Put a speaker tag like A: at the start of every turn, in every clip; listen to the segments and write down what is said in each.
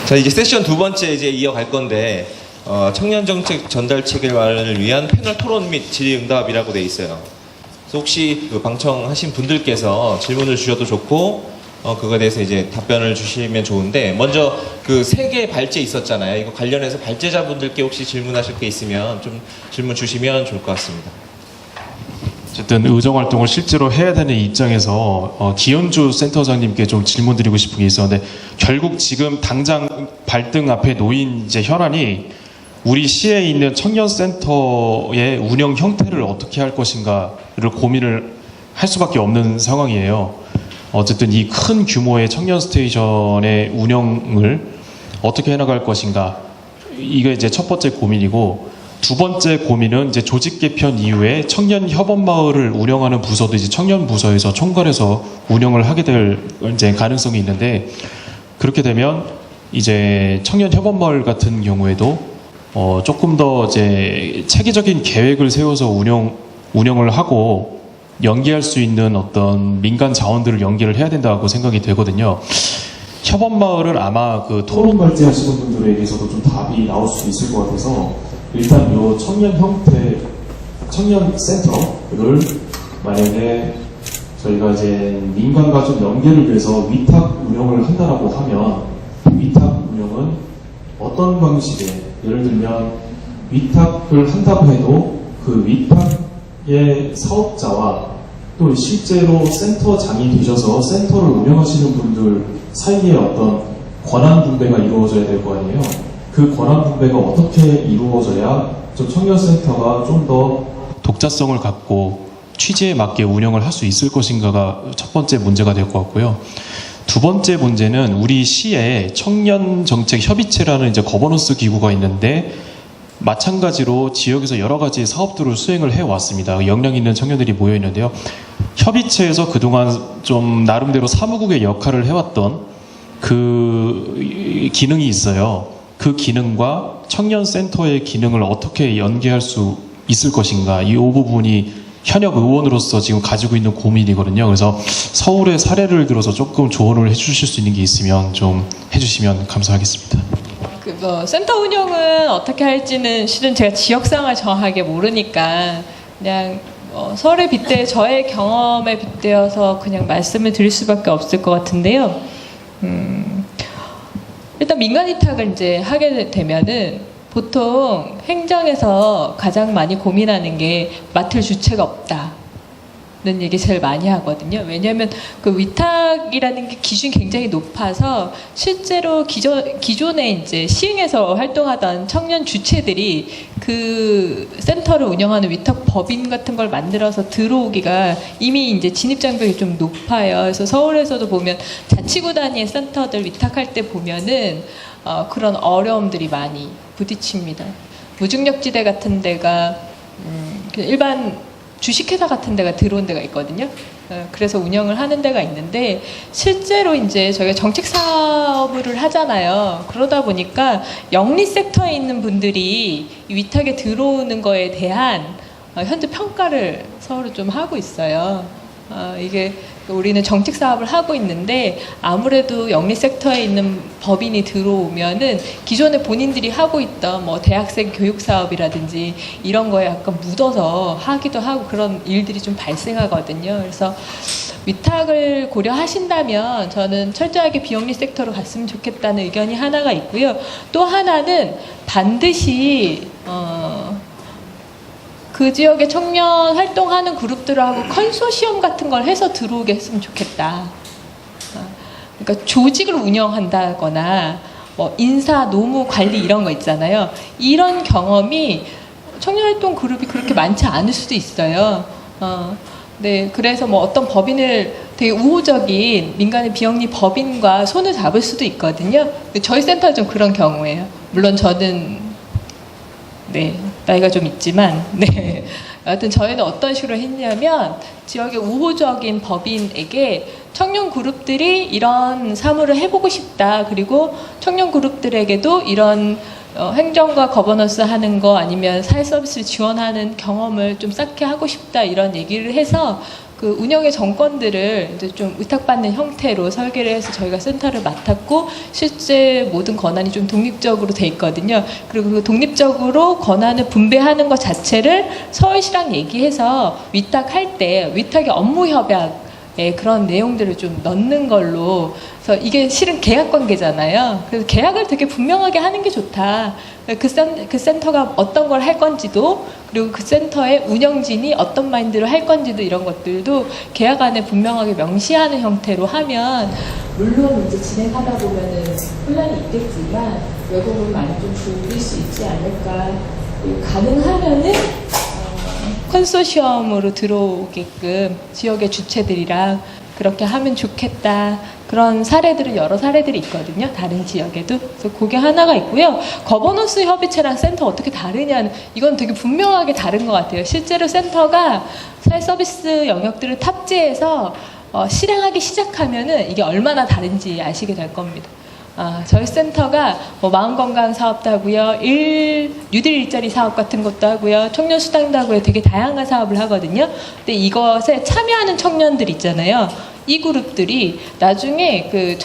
A: 자, 이제 세션 두 번째 이제 이어갈 건데, 청년 정책 전달 체계화를 위한 패널 토론 및 질의응답이라고 돼 있어요. 그래서 혹시 그 방청하신 분들께서 질문을 주셔도 좋고, 그거에 대해서 이제 답변을 주시면 좋은데, 먼저 그 세 개 발제 있었잖아요. 이거 관련해서 발제자분들께 혹시 질문하실 게 있으면 좀 질문 주시면 좋을 것 같습니다.
B: 어쨌든 의정활동을 실제로 해야 되는 입장에서 기현주 센터장님께 좀 질문드리고 싶은 게 있었는데, 결국 지금 당장 발등 앞에 놓인 이제 현안이 우리 시에 있는 청년센터의 운영 형태를 어떻게 할 것인가를 고민을 할 수밖에 없는 상황이에요. 어쨌든 이 큰 규모의 청년 스테이션의 운영을 어떻게 해나갈 것인가, 이게 이제 첫 번째 고민이고, 두 번째 고민은 이제 조직 개편 이후에 청년 협업 마을을 운영하는 부서도 이제 청년 부서에서 총괄해서 운영을 하게 될 이제 가능성이 있는데, 그렇게 되면 이제 청년 협업 마을 같은 경우에도 조금 더 이제 체계적인 계획을 세워서 운영을 하고 연계할 수 있는 어떤 민간 자원들을 연계를 해야 된다고 생각이 되거든요. 협업 마을은 아마 그 토론 발제하시는 분들에게서도 좀 답이 나올 수 있을 것 같아서, 일단 요 청년 형태, 청년 센터를 만약에 저희가 이제 민간과 좀 연계를 해서 위탁 운영을 한다라고 하면, 위탁 운영은 어떤 방식의, 예를 들면 위탁을 한다고 해도 그 위탁의 사업자와 또 실제로 센터장이 되셔서 센터를 운영하시는 분들 사이에 어떤 권한 분배가 이루어져야 될 거 아니에요. 그 권한 분배가 어떻게 이루어져야 좀 청년센터가 좀 더 독자성을 갖고 취지에 맞게 운영을 할 수 있을 것인가가 첫 번째 문제가 될 것 같고요. 두 번째 문제는 우리 시에 청년정책협의체라는 이제 거버넌스 기구가 있는데, 마찬가지로 지역에서 여러 가지 사업들을 수행을 해왔습니다. 역량 있는 청년들이 모여 있는데요. 협의체에서 그동안 좀 나름대로 사무국의 역할을 해왔던 그 기능이 있어요. 그 기능과 청년센터의 기능을 어떻게 연계할 수 있을 것인가, 이 부분이 현역 의원으로서 지금 가지고 있는 고민이거든요. 그래서 서울의 사례를 들어서 조금 조언을 해주실 수 있는 게 있으면 좀 해주시면 감사하겠습니다.
C: 센터 운영은 어떻게 할지는 실은 제가 지역상을 정확하게 모르니까 그냥 서울에 빗대 저의 경험에 빗대어서 그냥 말씀을 드릴 수밖에 없을 것 같은데요. 일단 민간 위탁을 이제 하게 되면은 보통 행정에서 가장 많이 고민하는 게 맡을 주체가 없다는 얘기 제일 많이 하거든요. 왜냐하면 그 위탁이라는 게 기준이 굉장히 높아서 실제로 기존에 이제 시흥에서 활동하던 청년 주체들이 그 센터를 운영하는 위탁 법인 같은 걸 만들어서 들어오기가 이미 이제 진입 장벽이 좀 높아요. 그래서 서울에서도 보면 자치구 단위의 센터들 위탁할 때 보면은 그런 어려움들이 많이 부딪힙니다. 무중력지대 같은 데가 일반 주식회사 같은 데가 들어온 데가 있거든요. 그래서 운영을 하는 데가 있는데, 실제로 이제 저희가 정책 사업을 하잖아요. 그러다 보니까 영리 섹터에 있는 분들이 이 위탁에 들어오는 거에 대한 현재 평가를 서로 좀 하고 있어요. 이게 우리는 정책 사업을 하고 있는데, 아무래도 영리 섹터에 있는 법인이 들어오면은 기존에 본인들이 하고 있던 뭐 대학생 교육 사업이라든지 이런 거에 약간 묻어서 하기도 하고 그런 일들이 좀 발생하거든요. 그래서 위탁을 고려하신다면 저는 철저하게 비영리 섹터로 갔으면 좋겠다는 의견이 하나가 있고요. 또 하나는 반드시 그 지역의 청년 활동하는 그룹들하고 컨소시엄 같은 걸 해서 들어오게 했으면 좋겠다. 그러니까 조직을 운영한다거나 뭐 인사, 노무, 관리 이런 거 있잖아요. 이런 경험이 청년활동 그룹이 그렇게 많지 않을 수도 있어요. 네, 그래서 뭐 어떤 법인을 되게 우호적인 민간의 비영리 법인과 손을 잡을 수도 있거든요. 저희 센터는 좀 그런 경우예요. 물론 저는 네, 나이가 좀 있지만, 네. 여하튼 저희는 어떤 식으로 했냐면, 지역의 우호적인 법인에게 청년 그룹들이 이런 사무를 해보고 싶다. 그리고 청년 그룹들에게도 이런 행정과 거버넌스 하는 거 아니면 사회 서비스를 지원하는 경험을 좀 쌓게 하고 싶다. 이런 얘기를 해서 그 운영의 정권들을 이제 좀 위탁받는 형태로 설계를 해서 저희가 센터를 맡았고 실제 모든 권한이 좀 독립적으로 돼 있거든요. 그리고 그 독립적으로 권한을 분배하는 것 자체를 서울시랑 얘기해서 위탁할 때 위탁의 업무 협약에 그런 내용들을 좀 넣는 걸로. 그래서 이게 실은 계약 관계잖아요. 그래서 계약을 되게 분명하게 하는 게 좋다. 그 센터가 어떤 걸 할 건지도, 그리고 그 센터의 운영진이 어떤 마인드로 할 건지도, 이런 것들도 계약 안에 분명하게 명시하는 형태로 하면, 물론 이제 진행하다 보면은 혼란이 있겠지만 왜곡을 많이 좀 줄일 수 있지 않을까. 가능하면은 컨소시엄으로 들어오게끔 지역의 주체들이랑 그렇게 하면 좋겠다. 그런 사례들은 여러 사례들이 있거든요. 다른 지역에도. 그래서 그게 하나가 있고요. 거버넌스 협의체랑 센터 어떻게 다르냐는, 이건 되게 분명하게 다른 것 같아요. 실제로 센터가 사회 서비스 영역들을 탑재해서 실행하기 시작하면은 이게 얼마나 다른지 아시게 될 겁니다. 저희 센터가 뭐 마음건강 사업도 하고요, 뉴딜 일자리 사업 같은 것도 하고요, 청년 수당도 하고요, 되게 다양한 사업을 하거든요. 근데 이것에 참여하는 청년들 있잖아요. 이 그룹들이 나중에 그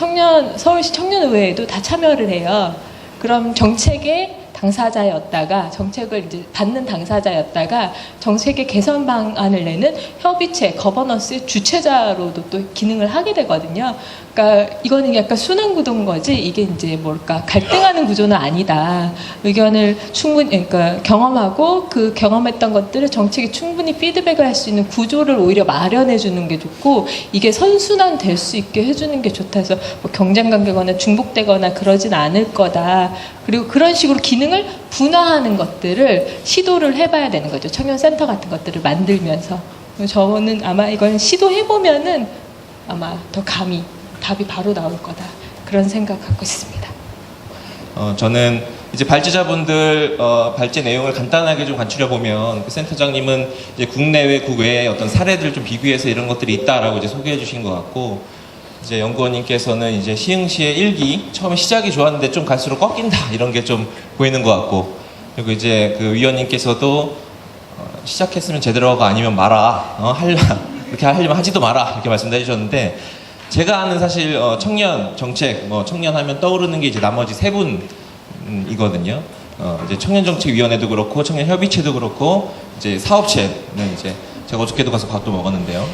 C: 서울시 청년의회에도 다 참여를 해요. 그럼 정책의 당사자였다가, 정책을 이제 받는 당사자였다가 정책의 개선 방안을 내는 협의체, 거버넌스의 주체자로도 또 기능을 하게 되거든요. 그러니까 이거는 약간 순환구도인 거지, 이게 이제 뭘까, 갈등하는 구조는 아니다. 의견을 충분히, 그러니까 경험하고 그 경험했던 것들을 정책에 충분히 피드백을 할 수 있는 구조를 오히려 마련해 주는 게 좋고, 이게 선순환 될 수 있게 해주는 게 좋다 해서 뭐 경쟁 관계거나 중복되거나 그러진 않을 거다. 그리고 그런 식으로 기능을 분화하는 것들을 시도를 해봐야 되는 거죠. 청년센터 같은 것들을 만들면서. 저는 아마 이건 시도해보면은 아마 더 감히 답이 바로 나올 거다. 그런 생각 갖고 있습니다.
A: 저는 이제 발제자분들 발제 내용을 간단하게 좀 간추려 보면, 그 센터장님은 이제 국내외 국외의 어떤 사례들 좀 비교해서 이런 것들이 있다라고 이제 소개해 주신 것 같고, 이제 연구원님께서는 이제 시흥시의 일기 처음에 시작이 좋았는데 좀 갈수록 꺾인다, 이런 게 좀 보이는 것 같고, 그리고 이제 그 위원님께서도 시작했으면 제대로가 아니면 마라, 그렇게 하려면 하지도 마라, 이렇게 말씀해 주셨는데, 제가 아는 사실 청년 정책, 청년 하면 떠오르는 게 이제 나머지 세 분이거든요. 이제 청년정책위원회도 그렇고 청년협의체도 그렇고 이제 사업체는 이제 제가 어저께도 가서 밥도 먹었는데요.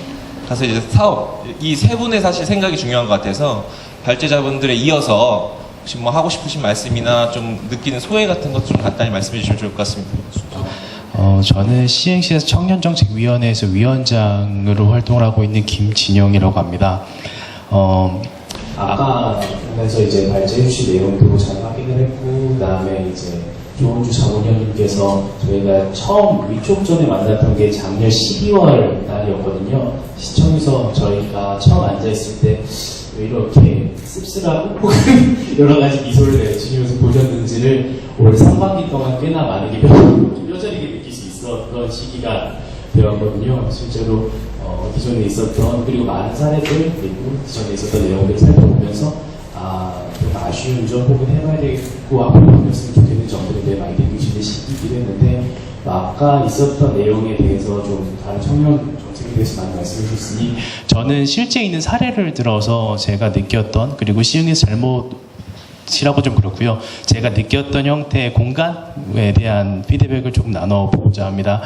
A: 가서 이제 사업, 이 세 분의 사실 생각이 중요한 것 같아서 발제자분들에 이어서 혹시 뭐 하고 싶으신 말씀이나 좀 느끼는 소회 같은 것 좀 간단히 말씀해 주시면 좋을 것 같습니다.
D: 저는 시흥시에서 청년정책위원회에서 위원장으로 활동을 하고 있는 김진영이라고 합니다. 아까 보면서 이제 발제해 주신 내용도 잘 확인을 했고, 그 다음에 이제 조은주 자문위원님께서 저희가 처음 위촉 전에 만났던 게 작년 12월 달이었거든요. 시청에서 저희가 처음 앉아있을 때 왜 이렇게 씁쓸하고 여러 가지 미소를 내주시면서 보셨는지를 올 상반기 동안 꽤나 많은 게 뼈저리게 느낄 수 있었던 시기가 되었거든요. 실제로 기존에 있었던, 그리고 많은 사례들, 그리고 기존에 있었던 내용들을 살펴보면서 좀 아쉬운 점 혹은 해봐야 되겠고 앞으로 바뀌었으면 좋겠는 점들에 대해 많이 느끼시는 시기이기도 했는데, 아까 있었던 내용에 대해서 좀 다른 청년 정책에 대해서 많이 말씀해 주셨으니, 저는 실제 있는 사례를 들어서 제가 느꼈던, 그리고 시흥에서 잘못이라고 좀 그렇고요, 제가 느꼈던 형태의 공간에 대한 피드백을 조금 나눠보고자 합니다.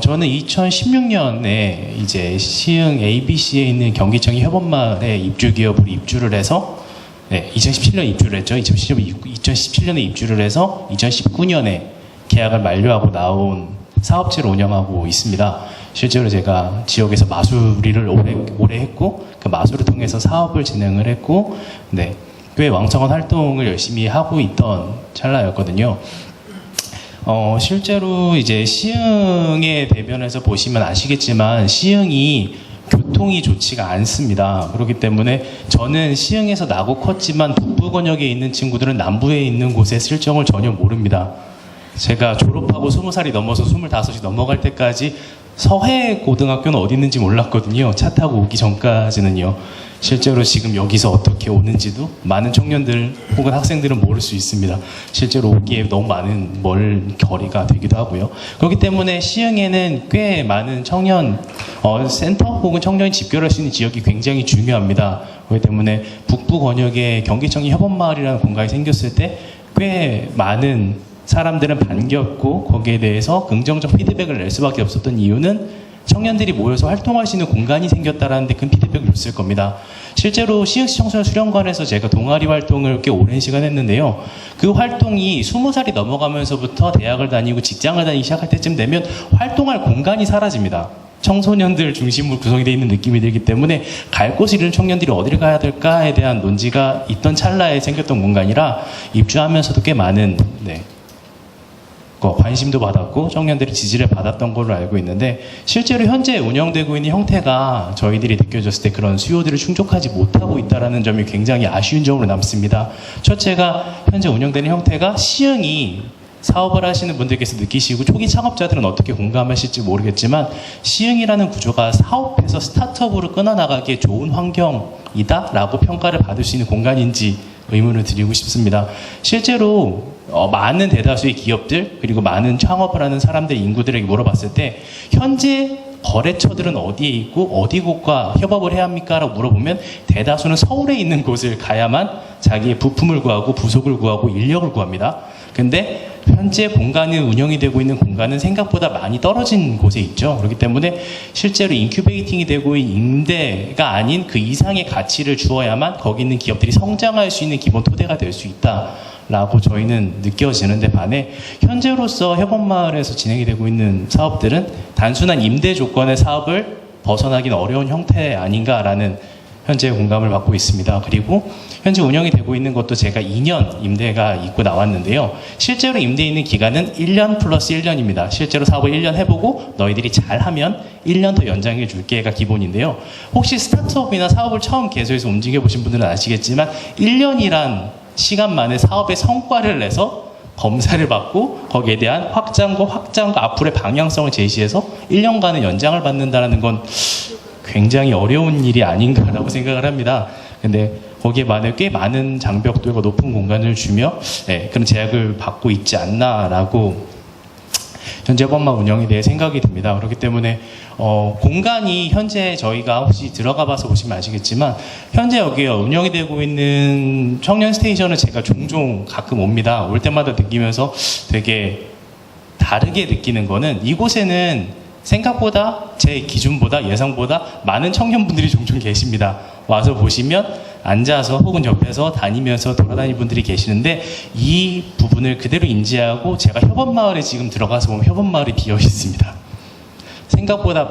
D: 저는 2016년에 이제 시흥 ABC에 있는 경기청이 협업마을에 입주기업으로 입주를 해서, 2017년에 입주를 했죠. 2017년에 입주를 해서 2019년에 계약을 만료하고 나온 사업체를 운영하고 있습니다. 실제로 제가 지역에서 마수리를 오래 했고, 그 마수를 통해서 사업을 진행을 했고, 꽤 왕성한 활동을 열심히 하고 있던 찰나였거든요. 실제로 이제 시흥의 대변에서 보시면 아시겠지만 시흥이 교통이 좋지가 않습니다. 그렇기 때문에 저는 시흥에서 나고 컸지만 북부 권역에 있는 친구들은 남부에 있는 곳의 실정을 전혀 모릅니다. 제가 졸업하고 20살이 넘어서 25이 넘어갈 때까지 서해 고등학교는 어디 있는지 몰랐거든요. 차 타고 오기 전까지는요.
E: 실제로 지금 여기서 어떻게 오는지도 많은 청년들 혹은 학생들은 모를 수 있습니다. 실제로 오기에 너무 많은 멀 거리가 되기도 하고요. 그렇기 때문에 시흥에는 꽤 많은 청년 센터 혹은 청년이 집결할 수 있는 지역이 굉장히 중요합니다. 그렇기 때문에 북부 권역에 경기청이 협업마을이라는 공간이 생겼을 때 꽤 많은 사람들은 반겼고 거기에 대해서 긍정적 피드백을 낼 수밖에 없었던 이유는 청년들이 모여서 활동할 수 있는 공간이 생겼다라는 데 큰 피드백을 줬을 겁니다. 실제로 시흥시 청소년 수련관에서 제가 동아리 활동을 꽤 오랜 시간 했는데요. 그 활동이 20살이 넘어가면서부터 대학을 다니고 직장을 다니기 시작할 때쯤 되면 활동할 공간이 사라집니다. 청소년들 중심으로 구성이 되어 있는 느낌이 들기 때문에 갈 곳을 잃은 청년들이 어디를 가야 될까에 대한 논지가 있던 찰나에 생겼던 공간이라 입주하면서도 꽤 많은 관심도 받았고 청년들이 지지를 받았던 걸로 알고 있는데 실제로 현재 운영되고 있는 형태가 저희들이 느껴졌을 때 그런 수요들을 충족하지 못하고 있다는 점이 굉장히 아쉬운 점으로 남습니다. 첫째가 현재 운영되는 형태가 시흥이 사업을 하시는 분들께서 느끼시고 초기 창업자들은 어떻게 공감하실지 모르겠지만 시흥이라는 구조가 사업해서 스타트업으로 끊어나가기에 좋은 환경이다 라고 평가를 받을 수 있는 공간인지 의문을 드리고 싶습니다. 실제로 많은 대다수의 기업들 그리고 많은 창업을 하는 사람들 인구들에게 물어봤을 때 현재 거래처들은 어디에 있고 어디 곳과 협업을 해야 합니까? 라고 물어보면 대다수는 서울에 있는 곳을 가야만 자기의 부품을 구하고 부속을 구하고 인력을 구합니다. 근데 현재 공간이 운영이 되고 있는 공간은 생각보다 많이 떨어진 곳에 있죠. 그렇기 때문에 실제로 인큐베이팅이 되고 있는 임대가 아닌 그 이상의 가치를 주어야만 거기 있는 기업들이 성장할 수 있는 기본 토대가 될 수 있다라고 저희는 느껴지는데 반해 현재로서 협업마을에서 진행이 되고 있는 사업들은 단순한 임대 조건의 사업을 벗어나기는 어려운 형태 아닌가라는 현재 공감을 받고 있습니다. 그리고 현재 운영이 되고 있는 것도 제가 2년 임대가 있고 나왔는데요. 실제로 임대 있는 기간은 1년 플러스 1년입니다. 실제로 사업을 1년 해보고 너희들이 잘하면 1년 더 연장해 줄게가 기본인데요. 혹시 스타트업이나 사업을 처음 개소해서 움직여 보신 분들은 아시겠지만 1년이란 시간만에 사업의 성과를 내서 검사를 받고 거기에 대한 확장과 앞으로의 방향성을 제시해서 1년간의 연장을 받는다는 건 굉장히 어려운 일이 아닌가라고 생각을 합니다. 근데 거기에 꽤 많은 장벽들과 높은 공간을 주며 그런 제약을 받고 있지 않나라고 현재 협업마을 운영에 대해 생각이 듭니다. 그렇기 때문에 공간이 현재 저희가 혹시 들어가 봐서 보시면 아시겠지만 현재 여기 운영이 되고 있는 청년 스테이션을 제가 종종 가끔 옵니다. 올 때마다 느끼면서 되게 다르게 느끼는 거는 이곳에는 생각보다 제 기준보다 예상보다 많은 청년분들이 종종 계십니다. 와서 보시면 앉아서 혹은 옆에서 다니면서 돌아다니는 분들이 계시는데 이 부분을 그대로 인지하고 제가 협업마을에 지금 들어가서 보면 협업마을이 비어 있습니다. 생각보다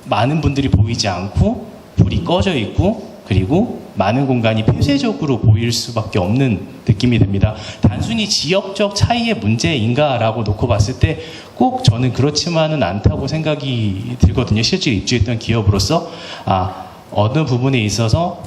E: 많은 분들이 보이지 않고 불이 꺼져 있고 그리고 많은 공간이 폐쇄적으로 보일 수밖에 없는 느낌이 듭니다. 단순히 지역적 차이의 문제인가라고 놓고 봤을 때 꼭 저는 그렇지만은 않다고 생각이 들거든요. 실제로 입주했던 기업으로서 어느 부분에 있어서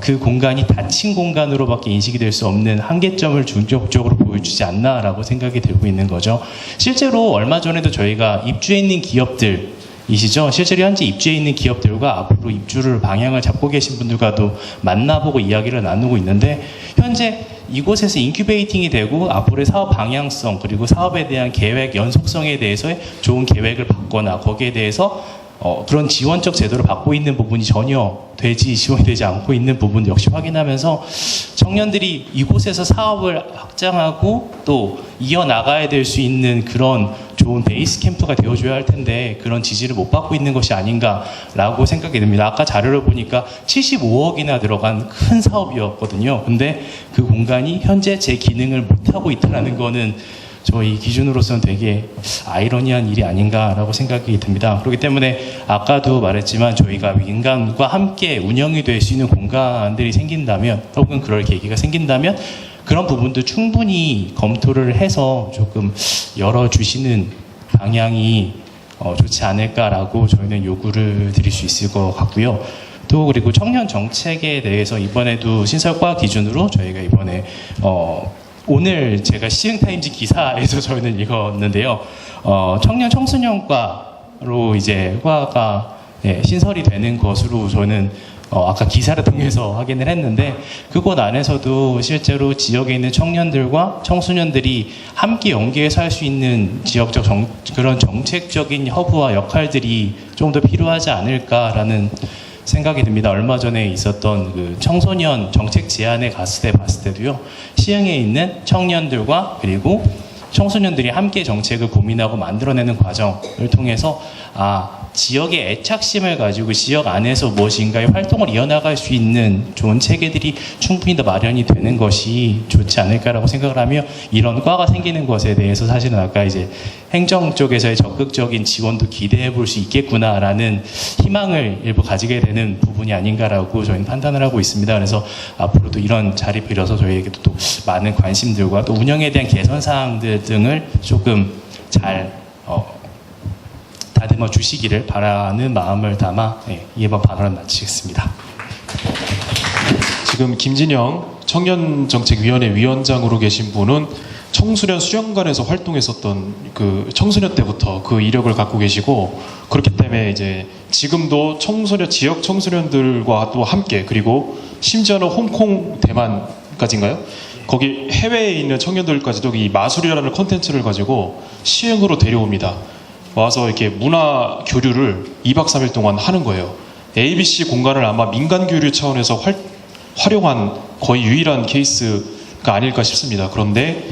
E: 그 공간이 닫힌 공간으로밖에 인식이 될 수 없는 한계점을 중점적으로 보여주지 않나라고 생각이 들고 있는 거죠. 실제로 얼마 전에도 저희가 입주해 있는 기업들이시죠. 실제로 현재 입주해 있는 기업들과 앞으로 입주를 방향을 잡고 계신 분들과도 만나보고 이야기를 나누고 있는데 현재 이곳에서 인큐베이팅이 되고 앞으로의 사업 방향성 그리고 사업에 대한 계획 연속성에 대해서의 좋은 계획을 받거나 거기에 대해서 그런 지원적 제도를 받고 있는 부분이 전혀 지원이 되지 않고 있는 부분 역시 확인하면서 청년들이 이곳에서 사업을 확장하고 또 이어나가야 될 수 있는 그런 좋은 베이스 캠프가 되어줘야 할 텐데 그런 지지를 못 받고 있는 것이 아닌가라고 생각이 듭니다. 아까 자료를 보니까 75억이나 들어간 큰 사업이었거든요. 근데 그 공간이 현재 제 기능을 못하고 있다는 거는 저희 기준으로서는 되게 아이러니한 일이 아닌가라고 생각이 듭니다. 그렇기 때문에 아까도 말했지만 저희가 민간과 함께 운영이 될 수 있는 공간들이 생긴다면 혹은 그럴 계기가 생긴다면 그런 부분도 충분히 검토를 해서 조금 열어주시는 방향이 좋지 않을까라고 저희는 요구를 드릴 수 있을 것 같고요. 또 그리고 청년 정책에 대해서 이번에도 신설과 기준으로 저희가 이번에 오늘 제가 시흥타임즈 기사에서 저희는 읽었는데요. 청년 청소년과로 이제 과가 신설이 되는 것으로 저는 아까 기사를 통해서 확인을 했는데 그곳 안에서도 실제로 지역에 있는 청년들과 청소년들이 함께 연계해서 할 수 있는 지역적 그런 정책적인 허브와 역할들이 좀 더 필요하지 않을까라는 생각이 듭니다. 얼마 전에 있었던 그 청소년 정책 제안에 봤을 때도요, 시흥에 있는 청년들과 그리고 청소년들이 함께 정책을 고민하고 만들어내는 과정을 통해서 지역의 애착심을 가지고 지역 안에서 무엇인가의 활동을 이어나갈 수 있는 좋은 체계들이 충분히 더 마련이 되는 것이 좋지 않을까라고 생각을 하며, 이런 과가 생기는 것에 대해서 사실은 아까 이제 행정 쪽에서의 적극적인 지원도 기대해 볼 수 있겠구나라는 희망을 일부 가지게 되는 부분이 아닌가라고 저희는 판단을 하고 있습니다. 그래서 앞으로도 이런 자리 빌어서 저희에게도 또 많은 관심들과 또 운영에 대한 개선 사항들 등을 조금 잘 다듬어 주시기를 바라는 마음을 담아 이번 발언을 마치겠습니다.
B: 지금 김진영 청년정책위원회 위원장으로 계신 분은 청소년 수련관에서 활동했었던 그 청소년 때부터 그 이력을 갖고 계시고, 그렇기 때문에 이제 지금도 지역 청소년들과 또 함께, 그리고 심지어는 홍콩 대만까지인가요? 거기 해외에 있는 청년들까지도 이 마술이라는 콘텐츠를 가지고 시흥으로 데려옵니다. 와서 이렇게 문화 교류를 2박 3일 동안 하는 거예요. ABC 공간을 아마 민간 교류 차원에서 활용한 거의 유일한 케이스가 아닐까 싶습니다. 그런데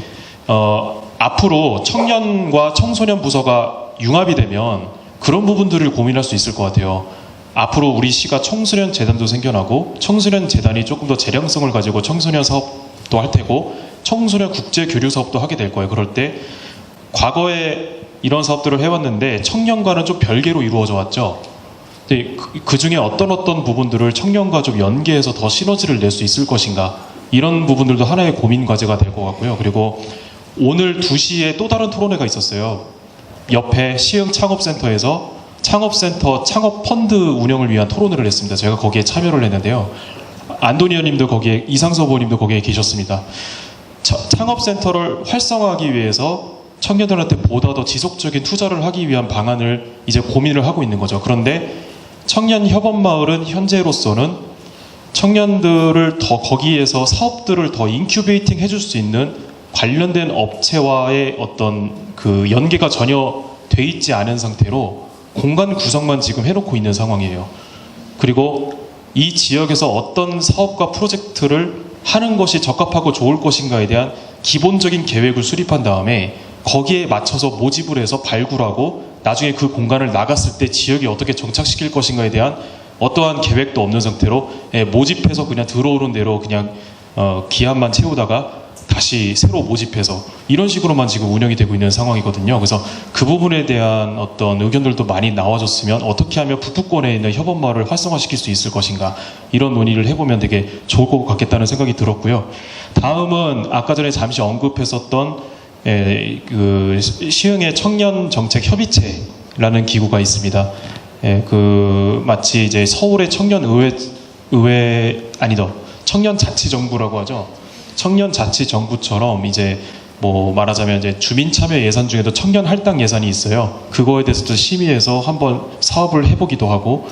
B: 앞으로 청년과 청소년 부서가 융합이 되면 그런 부분들을 고민할 수 있을 것 같아요. 앞으로 우리 시가 청소년 재단도 생겨나고, 청소년 재단이 조금 더 재량성을 가지고 청소년 사업도 할 테고, 청소년 국제 교류 사업도 하게 될 거예요. 그럴 때 과거에 이런 사업들을 해왔는데 청년과는 좀 별개로 이루어져 왔죠. 근데 그 중에 어떤 부분들을 청년과 좀 연계해서 더 시너지를 낼 수 있을 것인가, 이런 부분들도 하나의 고민 과제가 될 것 같고요. 그리고 오늘 2시에 또 다른 토론회가 있었어요. 옆에 시흥 창업센터에서 창업센터 창업펀드 운영을 위한 토론회를 했습니다. 제가 거기에 참여를 했는데요. 안도니 의원님도 거기에, 이상섭 의원님도 거기에 계셨습니다. 창업센터를 활성화하기 위해서 청년들한테 보다 더 지속적인 투자를 하기 위한 방안을 이제 고민을 하고 있는 거죠. 그런데 청년협업마을은 현재로서는 청년들을 더 거기에서 사업들을 더 인큐베이팅 해줄 수 있는 관련된 업체와의 어떤 그 연계가 전혀 돼 있지 않은 상태로 공간 구성만 지금 해놓고 있는 상황이에요. 그리고 이 지역에서 어떤 사업과 프로젝트를 하는 것이 적합하고 좋을 것인가에 대한 기본적인 계획을 수립한 다음에 거기에 맞춰서 모집을 해서 발굴하고, 나중에 그 공간을 나갔을 때 지역에 어떻게 정착시킬 것인가에 대한 어떠한 계획도 없는 상태로 모집해서 그냥 들어오는 대로 그냥 기한만 채우다가 다시 새로 모집해서 이런 식으로만 지금 운영이 되고 있는 상황이거든요. 그래서 그 부분에 대한 어떤 의견들도 많이 나와줬으면, 어떻게 하면 북부권에 있는 협업마을을 활성화시킬 수 있을 것인가, 이런 논의를 해보면 되게 좋을 것 같겠다는 생각이 들었고요. 다음은 아까 전에 잠시 언급했었던 그 시흥의 청년정책협의체라는 기구가 있습니다. 마치 이제 서울의 청년자치정부라고 하죠. 청년자치정부처럼 이제 뭐 말하자면 이제 주민참여 예산 중에도 청년 할당 예산이 있어요. 그거에 대해서도 심의해서 한번 사업을 해보기도 하고,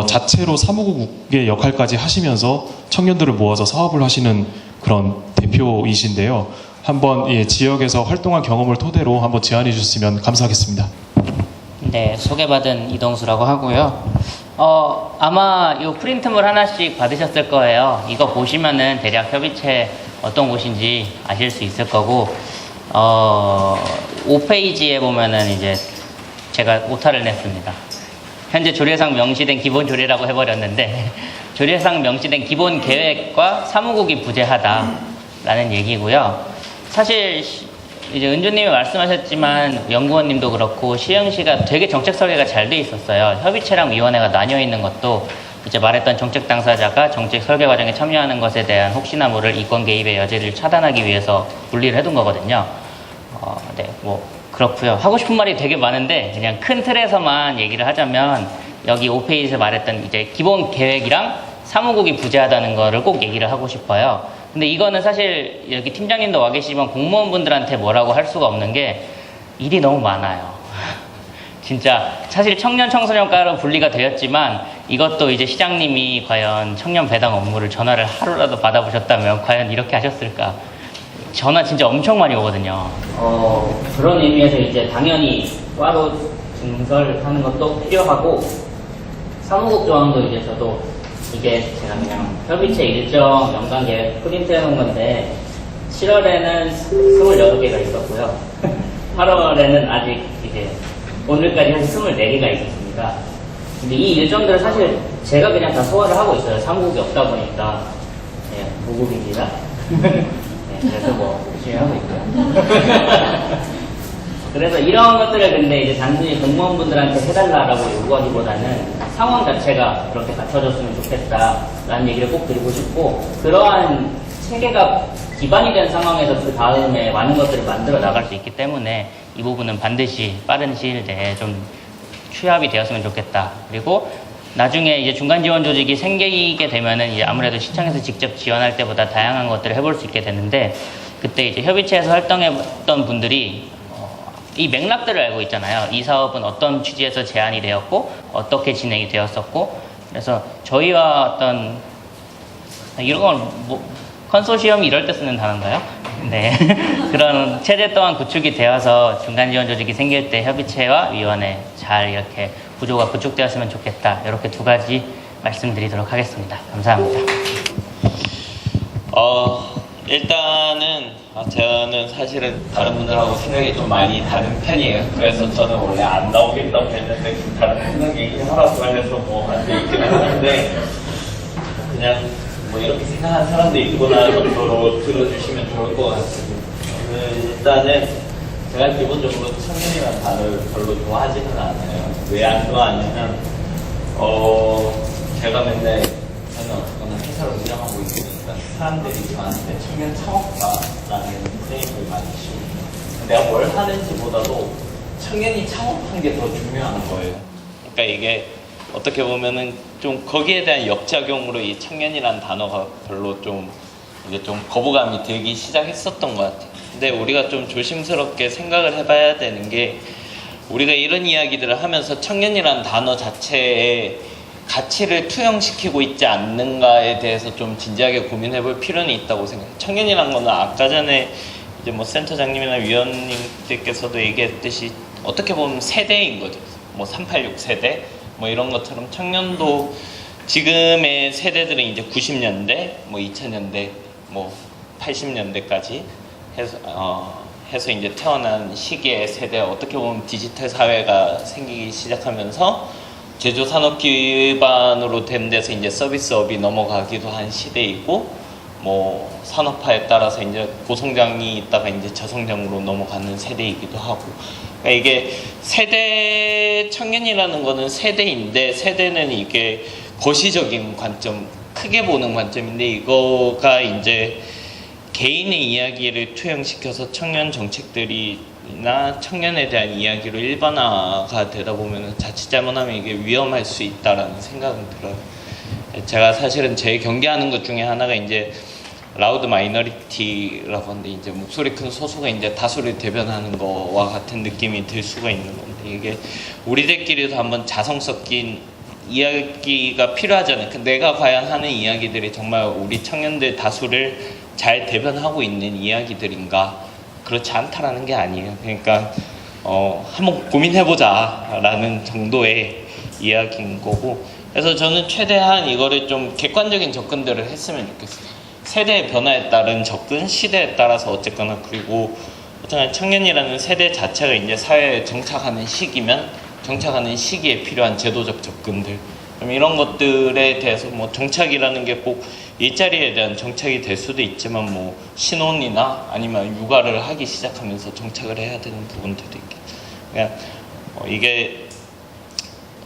B: 자체로 사무국의 역할까지 하시면서 청년들을 모아서 사업을 하시는 그런 대표이신데요. 한번 지역에서 활동한 경험을 토대로 한번 제안해 주셨으면 감사하겠습니다.
F: 네, 소개받은 이동수라고 하고요. 아마 이 프린트물 하나씩 받으셨을 거예요. 이거 보시면은 대략 협의체 어떤 곳인지 아실 수 있을 거고, 5페이지에 보면은 이제 제가 오타를 냈습니다. 현재 조례상 명시된 기본 조례라고 해버렸는데, 조례상 명시된 기본 계획과 사무국이 부재하다라는 얘기고요. 사실 이제 은주님이 말씀하셨지만 연구원님도 그렇고 시흥시가 되게 정책 설계가 잘 돼 있었어요. 협의체랑 위원회가 나뉘어 있는 것도 이제 말했던 정책 당사자가 정책 설계 과정에 참여하는 것에 대한 혹시나 모를 이권 개입의 여지를 차단하기 위해서 분리를 해둔 거거든요. 네, 뭐 그렇고요. 하고 싶은 말이 되게 많은데 그냥 큰 틀에서만 얘기를 하자면, 여기 5페이지에서 말했던 이제 기본 계획이랑 사무국이 부재하다는 거를 꼭 얘기를 하고 싶어요. 근데 이거는 사실 여기 팀장님도 와 계시지만 공무원분들한테 뭐라고 할 수가 없는 게 일이 너무 많아요. 진짜 사실 청년 청소년과로 분리가 되었지만 이것도 이제 시장님이 과연 청년 배당 업무를 전화를 하루라도 받아보셨다면 과연 이렇게 하셨을까? 전화 진짜 엄청 많이 오거든요. 그런 의미에서 이제 당연히 과로 증설하는 것도 필요하고, 사무국 조항도 이제 저도 이게 제가 그냥 협의체 일정 연간 계획 프린트 해놓은 건데, 7월에는 28개가 있었고요. 8월에는 아직 이제 오늘까지 한 24개가 있었습니다. 근데 이 일정들을 사실 제가 그냥 다 소화를 하고 있어요. 사무국이 없다 보니까. 네, 무국입니다. 네, 그래서 뭐 열심히 하고 있고요. 그래서 이런 것들을 근데 이제 단순히 공무원분들한테 해달라라고 요구하기보다는 상황 자체가 그렇게 갖춰졌으면 좋겠다라는 얘기를 꼭 드리고 싶고, 그러한 체계가 기반이 된 상황에서 그 다음에 많은 것들을 만들어 나갈 수 있기 때문에 이 부분은 반드시 빠른 시일 내에 좀 취합이 되었으면 좋겠다. 그리고 나중에 이제 중간 지원 조직이 생기게 되면은 이제 아무래도 시청에서 직접 지원할 때보다 다양한 것들을 해볼 수 있게 되는데, 그때 이제 협의체에서 활동했던 분들이 이 맥락들을 알고 있잖아요. 이 사업은 어떤 취지에서 제안이 되었고 어떻게 진행이 되었었고, 그래서 저희와 어떤 이런 건 뭐 컨소시엄이 이럴 때 쓰는 단어인가요? 네. 그런 체제 또한 구축이 되어서 중간 지원 조직이 생길 때 협의체와 위원회 잘 이렇게 구조가 구축되었으면 좋겠다. 이렇게 두 가지 말씀드리도록 하겠습니다. 감사합니다.
A: 일단은 저는 사실은 다른 분들하고 생각이 좀 많이 다른 편이에요. 그래서 저는 원래 안 나오겠다고 했는데 다른 생각 얘기하라고 해서 뭐 안 돼 있긴 하는데, 그냥 뭐 이렇게 생각하는 사람도 있구나 정도로 들어주시면 좋을 것 같습니다. 일단은 제가 기본적으로 청년이라는 단어를 별로 좋아하지는 않아요. 왜 안 좋아하냐면 제가 맨날 저는 어떤 회사를 운영하고 있으니까 사람들이 저한테 청년 창업가라는 프레임을 많이 씌웁니다. 내가 뭘 하는지보다도 청년이 창업한 게 더 중요한 거예요. 그러니까 이게 어떻게 보면은 좀 거기에 대한 역작용으로 이 청년이라는 단어가 별로 좀 이제 좀 거부감이 들기 시작했었던 것 같아요. 근데 우리가 좀 조심스럽게 생각을 해봐야 되는 게, 우리가 이런 이야기들을 하면서 청년이라는 단어 자체에 가치를 투영시키고 있지 않는가에 대해서 좀 진지하게 고민해 볼 필요는 있다고 생각해요. 청년이란 거는 아까 전에 이제 뭐 센터장님이나 위원님들께서도 얘기했듯이 어떻게 보면 세대인 거죠. 뭐 386 세대 뭐 이런 것처럼 청년도 지금의 세대들은 이제 90년대, 뭐 2000년대, 뭐 80년대까지 해서 이제 태어난 시기의 세대, 어떻게 보면 디지털 사회가 생기기 시작하면서 제조 산업 기반으로 된 데서 이제 서비스업이 넘어가기도 한 시대이고, 뭐 산업화에 따라서 이제 고성장이 있다가 이제 저성장으로 넘어가는 세대이기도 하고, 그러니까 이게 세대 청년이라는 거는 세대인데, 세대는 이게 거시적인 관점, 크게 보는 관점인데, 이거가 이제 개인의 이야기를 투영시켜서 청년 정책들이나 청년에 대한 이야기로 일반화가 되다 보면 자칫 잘못하면 이게 위험할 수 있다라는 생각은 들어요. 제가 사실은 제일 경계하는 것 중에 하나가 이제 라우드 마이너리티라고 하는데, 이제 목소리 큰 소수가 이제 다수를 대변하는 거와 같은 느낌이 들 수가 있는 건데, 이게 우리들끼리도 한번 자성 섞인 이야기가 필요하잖아요. 내가 과연 하는 이야기들이 정말 우리 청년들 다수를 잘 대변하고 있는 이야기들인가? 그렇지 않다라는 게 아니에요. 그러니까 한번 고민해보자 라는 정도의 이야기인 거고, 그래서 저는 최대한 이거를 좀 객관적인 접근들을 했으면 좋겠어요. 세대의 변화에 따른 접근, 시대에 따라서 어쨌거나, 그리고 어쨌거나 청년이라는 세대 자체가 이제 사회에 정착하는 시기면 정착하는 시기에 필요한 제도적 접근들, 이런 것들에 대해서 뭐 정착이라는 게 꼭 일자리에 대한 정착이 될 수도 있지만, 뭐 신혼이나 아니면 육아를 하기 시작하면서 정착을 해야 되는 부분들도 있겠죠. 그냥 이게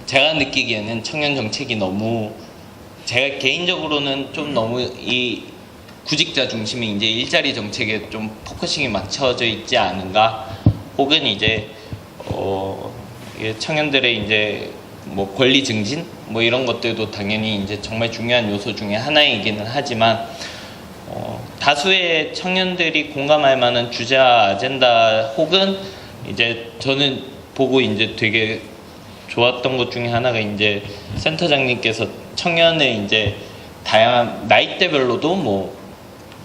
A: 제가 느끼기에는 청년 정책이 너무, 제가 개인적으로는 좀 너무 이 구직자 중심의 이제 일자리 정책에 좀 포커싱이 맞춰져 있지 않은가, 혹은 이제 청년들의 이제 뭐 권리 증진 뭐 이런 것들도 당연히 이제 정말 중요한 요소 중에 하나이기는 하지만, 다수의 청년들이 공감할 만한 주제와 아젠다, 혹은 이제 저는 보고 이제 되게 좋았던 것 중에 하나가 이제 센터장님께서 청년의 이제 다양한 나이대별로도 뭐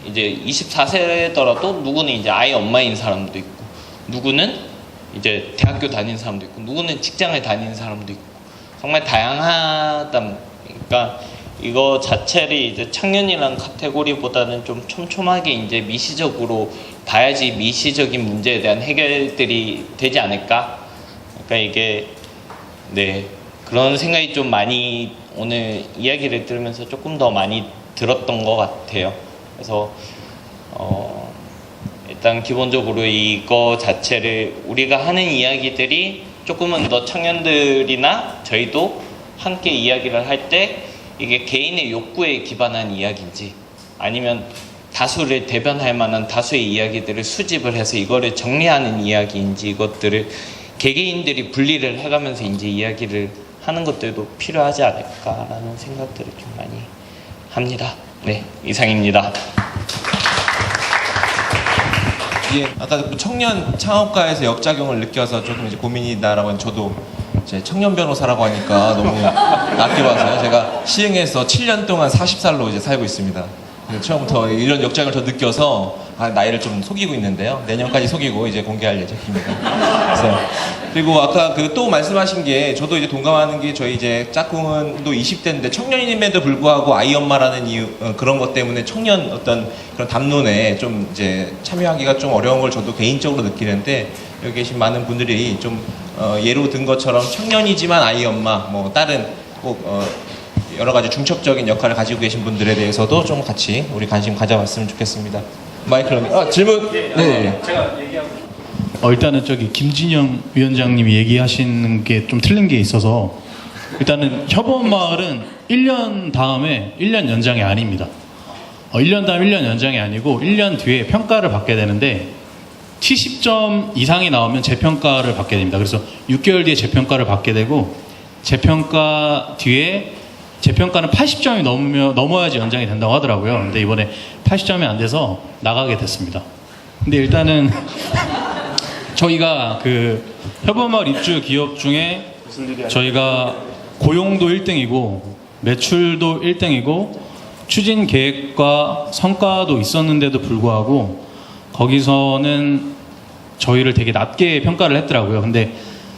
A: 이제 24세더라도 누구는 이제 아이 엄마인 사람도 있고, 누구는 이제 대학교 다니는 사람도 있고, 누구는 직장을 다니는 사람도 있고, 정말 다양하다. 그러니까 이거 자체를 이제 청년이라는 카테고리보다는 좀 촘촘하게 이제 미시적으로 봐야지 미시적인 문제에 대한 해결들이 되지 않을까. 그러니까 이게 네 그런 생각이 좀 많이 오늘 이야기를 들으면서 조금 더 많이 들었던 것 같아요. 그래서 일단 기본적으로 이거 자체를 우리가 하는 이야기들이 조금은 더 청년들이나 저희도 함께 이야기를 할 때 이게 개인의 욕구에 기반한 이야기인지 아니면 다수를 대변할 만한 다수의 이야기들을 수집을 해서 이거를 정리하는 이야기인지, 이것들을 개개인들이 분리를 해가면서 이제 이야기를 하는 것들도 필요하지 않을까라는 생각들을 좀 많이 합니다. 네, 이상입니다.
G: 예, 아까 청년 창업가에서 역작용을 느껴서 조금 이제 고민이다라고 하는, 저도 제 청년 변호사라고 하니까 너무 낮게 봐서요. 제가 시흥에서 7년 동안 40살로 이제 살고 있습니다. 그래서 처음부터 이런 역작을 더 느껴서 나이를 좀 속이고 있는데요. 내년까지 속이고 이제 공개할 예정입니다. 그래서 그리고 아까 그 또 말씀하신 게 저도 이제 동감하는 게, 저희 이제 짝꿍은 또 20대인데 청년임에도 불구하고 아이 엄마라는 이유, 그런 것 때문에 청년 어떤 그런 담론에 좀 이제 참여하기가 좀 어려운 걸 저도 개인적으로 느끼는데, 여기 계신 많은 분들이 좀 예로 든 것처럼 청년이지만 아이 엄마, 뭐 다른 꼭 여러 가지 중첩적인 역할을 가지고 계신 분들에 대해서도 좀 같이 우리 관심 가져봤으면 좋겠습니다. 마이클 질문. 네.
E: 일단은 저기 김진영 위원장님이 얘기하시는 게 좀 틀린 게 있어서, 일단은 협업마을은 1년 다음에 1년 연장이 아닙니다. 1년 다음 1년 연장이 아니고 1년 뒤에 평가를 받게 되는데 70점 이상이 나오면 재평가를 받게 됩니다. 그래서 6개월 뒤에 재평가를 받게 되고, 재평가 뒤에 재평가는 80점이 넘어야지 연장이 된다고 하더라고요. 근데 이번에 80점이 안 돼서 나가게 됐습니다. 근데 일단은 저희가 그 협업마을 입주 기업 중에 저희가 고용도 1등이고 매출도 1등이고 추진 계획과 성과도 있었는데도 불구하고 거기서는 저희를 되게 낮게 평가를 했더라고요. 근데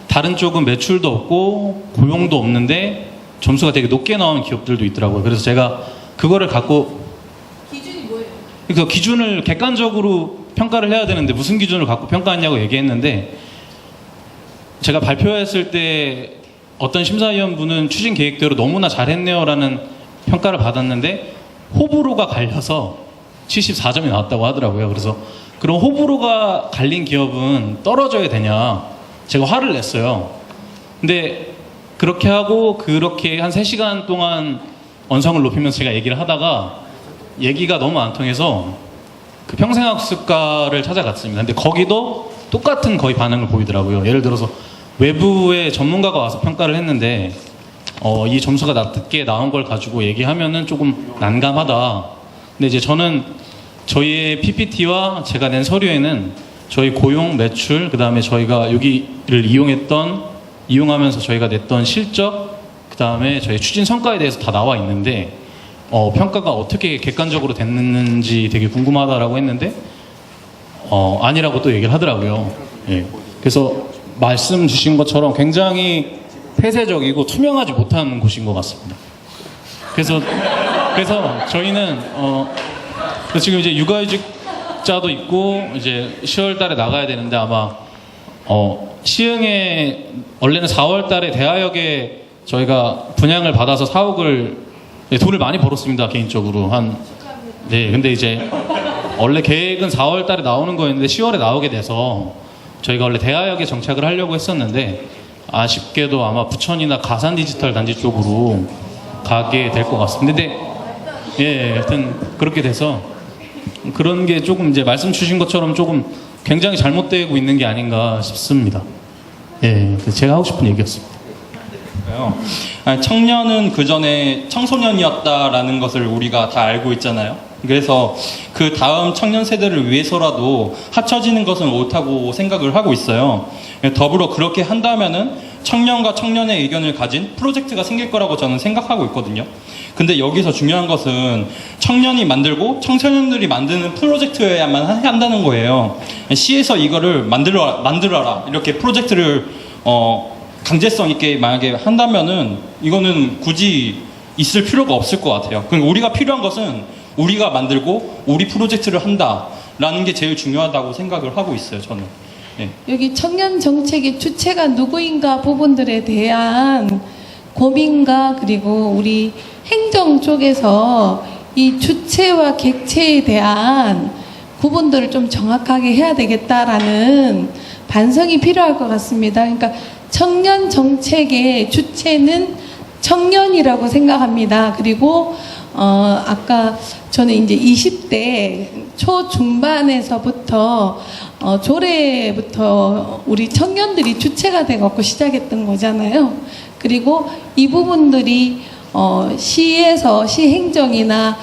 E: 다른 쪽은 매출도 없고 고용도 없는데 점수가 되게 높게 나오는 기업들도 있더라고요. 그래서 제가 그거를 갖고, 기준이 뭐예요? 그러니까 기준을 객관적으로 평가를 해야 되는데 무슨 기준을 갖고 평가했냐고 얘기했는데, 제가 발표했을 때 어떤 심사위원분은 추진 계획대로 너무나 잘했네요라는 평가를 받았는데 호불호가 갈려서 74점이 나왔다고 하더라고요. 그래서 그런 호불호가 갈린 기업은 떨어져야 되냐, 제가 화를 냈어요. 근데 그렇게 하고 그렇게 한 3시간 동안 언성을 높이면서 제가 얘기를 하다가 얘기가 너무 안 통해서 그 평생학습가를 찾아갔습니다. 근데 거기도 똑같은 거의 반응을 보이더라고요. 예를 들어서 외부의 전문가가 와서 평가를 했는데 이 점수가 낮게 나온 걸 가지고 얘기하면은 조금 난감하다. 근데 이제 저는 저희의 PPT와 제가 낸 서류에는 저희 고용, 매출, 그 다음에 저희가 여기를 이용하면서 저희가 냈던 실적, 그 다음에 저희 추진 성과에 대해서 다 나와 있는데 평가가 어떻게 객관적으로 됐는지 되게 궁금하다라고 했는데 아니라고 또 얘기를 하더라고요. 예. 그래서 말씀 주신 것처럼 굉장히 폐쇄적이고 투명하지 못한 곳인 것 같습니다. 그래서 저희는 지금 이제 육아휴직자도 있고 이제 10월 달에 나가야 되는데 아마 시흥에 원래는 4월 달에 대하역에 저희가 분양을 받아서 4억을 돈을 많이 벌었습니다. 개인적으로 네, 근데 이제 원래 계획은 4월 달에 나오는 거였는데 10월에 나오게 돼서 저희가 원래 대하역에 정착을 하려고 했었는데 아쉽게도 아마 부천이나 가산 디지털 단지 쪽으로 가게 될 것 같습니다. 근데 예, 하여튼 그렇게 돼서 그런 게 조금 이제 말씀 주신 것처럼 조금 굉장히 잘못되고 있는 게 아닌가 싶습니다. 예, 제가 하고 싶은 얘기였습니다.
H: 청년은 그 전에 청소년이었다라는 것을 우리가 다 알고 있잖아요. 그래서 그 다음 청년 세대를 위해서라도 합쳐지는 것은 옳다고 생각을 하고 있어요. 더불어 그렇게 한다면은 청년과 청년의 의견을 가진 프로젝트가 생길 거라고 저는 생각하고 있거든요. 근데 여기서 중요한 것은 청년이 만들고 청소년들이 만드는 프로젝트여야만 한다는 거예요. 시에서 이거를 만들어라 이렇게 프로젝트를 강제성 있게 만약에 한다면은 이거는 굳이 있을 필요가 없을 것 같아요. 그러니까 우리가 필요한 것은 우리가 만들고 우리 프로젝트를 한다라는 게 제일 중요하다고 생각을 하고 있어요, 저는. 네.
I: 여기 청년 정책의 주체가 누구인가 부분들에 대한 고민과 그리고 우리 행정 쪽에서 이 주체와 객체에 대한 구분들을 좀 정확하게 해야 되겠다라는 반성이 필요할 것 같습니다. 그러니까 청년 정책의 주체는 청년이라고 생각합니다. 그리고 아까 저는 이제 20대 초중반에서부터 조례부터 우리 청년들이 주체가 돼갖고 시작했던 거잖아요. 그리고 이 부분들이 시에서 시행정이나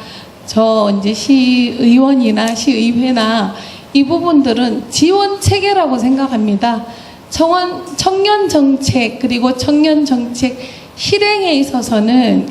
I: 이제 시의원이나 시의회나 이 부분들은 지원 체계라고 생각합니다. 청년 정책 그리고 청년 정책 실행에 있어서는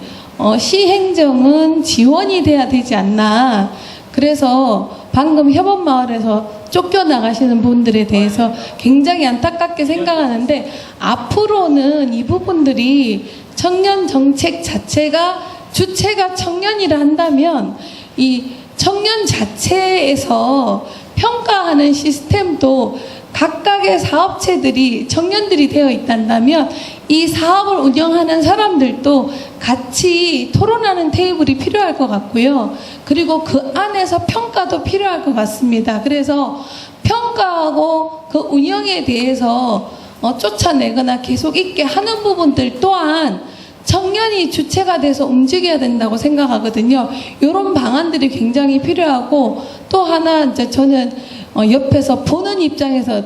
I: 시행정은 지원이 돼야 되지 않나. 그래서 방금 협업마을에서 쫓겨나가시는 분들에 대해서 굉장히 안타깝게 생각하는데 앞으로는 이 부분들이 청년 정책 자체가 주체가 청년이라 한다면 이 청년 자체에서 평가하는 시스템도 각각의 사업체들이 청년들이 되어 있단다면 이 사업을 운영하는 사람들도 같이 토론하는 테이블이 필요할 것 같고요. 그리고 그 안에서 평가도 필요할 것 같습니다. 그래서 평가하고 그 운영에 대해서 쫓아내거나 계속 있게 하는 부분들 또한 청년이 주체가 돼서 움직여야 된다고 생각하거든요. 이런 방안들이 굉장히 필요하고 또 하나 이제 저는 옆에서 보는 입장에서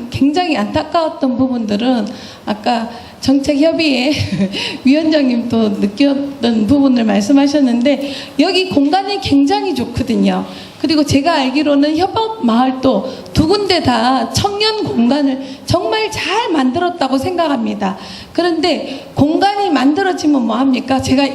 I: 굉장히 안타까웠던 부분들은 아까 정책협의회 위원장님도 느꼈던 부분을 말씀하셨는데 여기 공간이 굉장히 좋거든요. 그리고 제가 알기로는 협업마을도 2군데 다 청년 공간을 정말 잘 만들었다고 생각합니다. 그런데 공간이 만들어지면 뭐합니까? 제가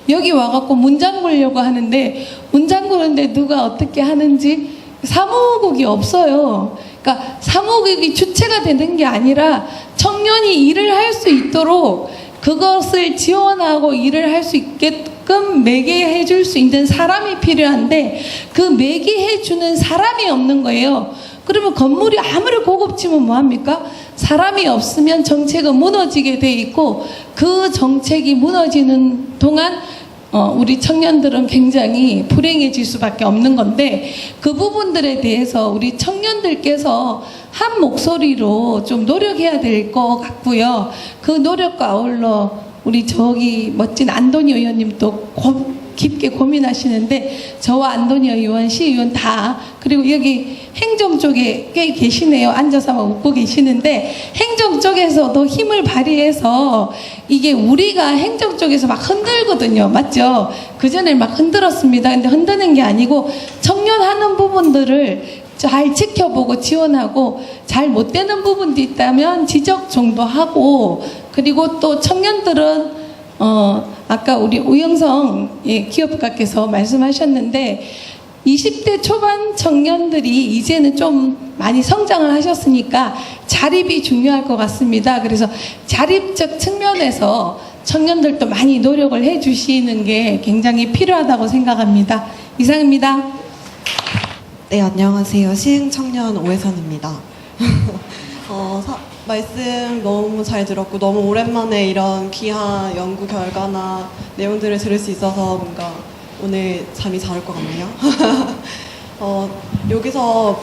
I: 여기 와갖고 문 잠그려고 하는데 문 잠그는데 누가 어떻게 하는지 사무국이 없어요. 그러니까 사무국이 주체가 되는 게 아니라 청년이 일을 할 수 있도록 그것을 지원하고 일을 할 수 있게끔 매개해 줄 수 있는 사람이 필요한데 그 매개해 주는 사람이 없는 거예요. 그러면 건물이 아무리 고급지면 뭐합니까? 사람이 없으면 정책은 무너지게 돼 있고 그 정책이 무너지는 동안 우리 청년들은 굉장히 불행해질 수밖에 없는 건데 그 부분들에 대해서 우리 청년들께서 한 목소리로 좀 노력해야 될 것 같고요. 그 노력과 아울러 우리 저기 멋진 안도니 의원님도 깊게 고민하시는데 저와 안도니 의원, 시의원 다 그리고 여기 행정 쪽에 꽤 계시네요. 앉아서 막 웃고 계시는데 행정 쪽에서도 힘을 발휘해서 이게 우리가 행정 쪽에서 막 흔들거든요. 맞죠? 그전에 막 흔들었습니다. 근데 흔드는 게 아니고 청년 하는 부분들을 잘 지켜보고 지원하고 잘 못되는 부분도 있다면 지적 정도 하고 그리고 또 청년들은 아까 우리 우영성 기업가께서 말씀하셨는데 20대 초반 청년들이 이제는 좀 많이 성장을 하셨으니까 자립이 중요할 것 같습니다. 그래서 자립적 측면에서 청년들도 많이 노력을 해 주시는 게 굉장히 필요하다고 생각합니다. 이상입니다.
J: 네, 안녕하세요. 시흥청년 오혜선입니다. 말씀 너무 잘 들었고 너무 오랜만에 이런 귀한 연구 결과나 내용들을 들을 수 있어서 뭔가 오늘 잠이 잘 올 것 같네요. 여기서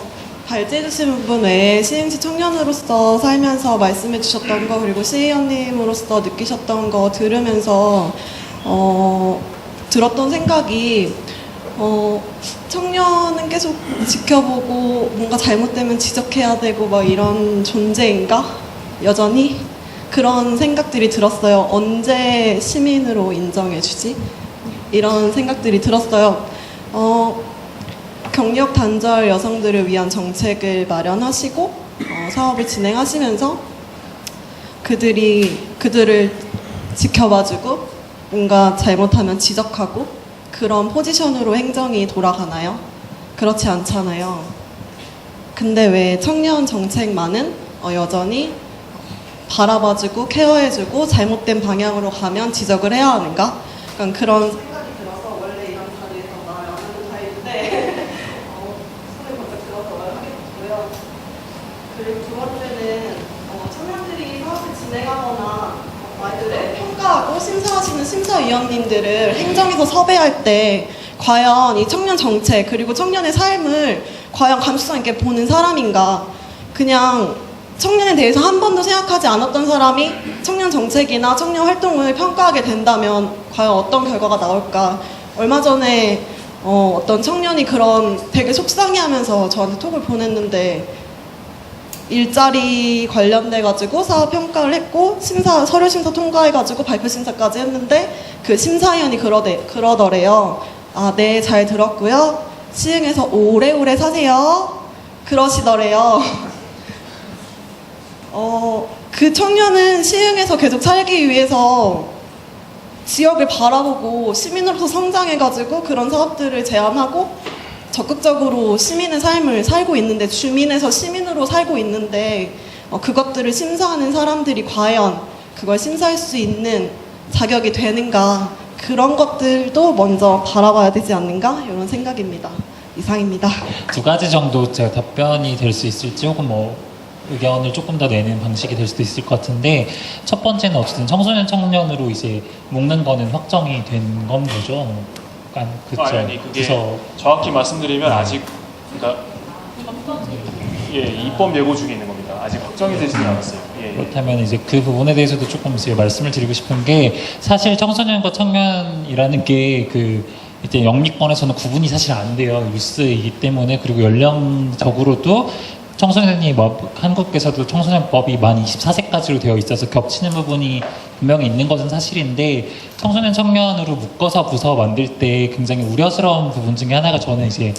J: 발제해 주신 부분 외에 시흥시 청년으로서 살면서 말씀해 주셨던 거 그리고 시의원님으로서 느끼셨던 거 들으면서 들었던 생각이 청년은 계속 지켜보고 뭔가 잘못되면 지적해야 되고 막 이런 존재인가? 여전히? 그런 생각들이 들었어요. 언제 시민으로 인정해주지? 이런 생각들이 들었어요. 경력 단절 여성들을 위한 정책을 마련하시고 사업을 진행하시면서 그들을 지켜봐주고 뭔가 잘못하면 지적하고 그런 포지션으로 행정이 돌아가나요? 그렇지 않잖아요. 근데 왜 청년 정책만은 여전히 바라봐주고 케어해주고 잘못된 방향으로 가면 지적을 해야 하는가? 약간 그런 생각이 들어서 원래 이런 자리에서 말 안 하는 타입인데 손을 번쩍 들어서 말하게 됐고요. 그리고 두 번째는 청년들이 사업을 진행하거나 말들을 평가하고 심사하시는 심사위원님들을 행정에서 섭외할 때 과연 이 청년 정책 그리고 청년의 삶을 과연 감수성 있게 보는 사람인가, 그냥 청년에 대해서 한 번도 생각하지 않았던 사람이 청년 정책이나 청년 활동을 평가하게 된다면 과연 어떤 결과가 나올까. 얼마 전에 어떤 청년이 그런 되게 속상해하면서 저한테 톡을 보냈는데, 일자리 관련돼가지고 사업 평가를 했고 서류 심사 통과해가지고 발표 심사까지 했는데 그 심사위원이 그러더래요. 아, 네, 잘 들었고요. 시흥에서 오래오래 사세요. 그러시더래요. 그 청년은 시흥에서 계속 살기 위해서 지역을 바라보고 시민으로서 성장해가지고 그런 사업들을 제안하고 적극적으로 시민의 삶을 살고 있는데, 주민에서 시민으로 살고 있는데 그것들을 심사하는 사람들이 과연 그걸 심사할 수 있는 자격이 되는가, 그런 것들도 먼저 바라봐야 되지 않는가, 이런 생각입니다. 이상입니다.
K: 두 가지 정도 제가 답변이 될 수 있을지, 혹은 의견을 조금 더 내는 방식이 될 수도 있을 것 같은데, 첫 번째는 어쨌든 청소년 청년으로 이제 묶는 거는 확정이 된 건 거죠. 그쵸.
B: 아니 그게 정확히 말씀드리면 아직 그러니까 입법 예고 중에 있는 겁니다. 아직 확정이 되지는 않았어요.
K: 그렇다면 이제 그 부분에 대해서도 조금 이제 말씀을 드리고 싶은 게, 사실 청소년과 청년이라는 게 이제 영미권에서는 구분이 사실 안 돼요. 뉴스이기 때문에. 그리고 연령적으로도 청소년이 한국에서도 청소년법이 만 24세까지로 되어 있어서 겹치는 부분이 분명히 있는 것은 사실인데, 청소년 청년으로 묶어서 부서 만들 때 굉장히 우려스러운 부분 중에 하나가, 저는 이제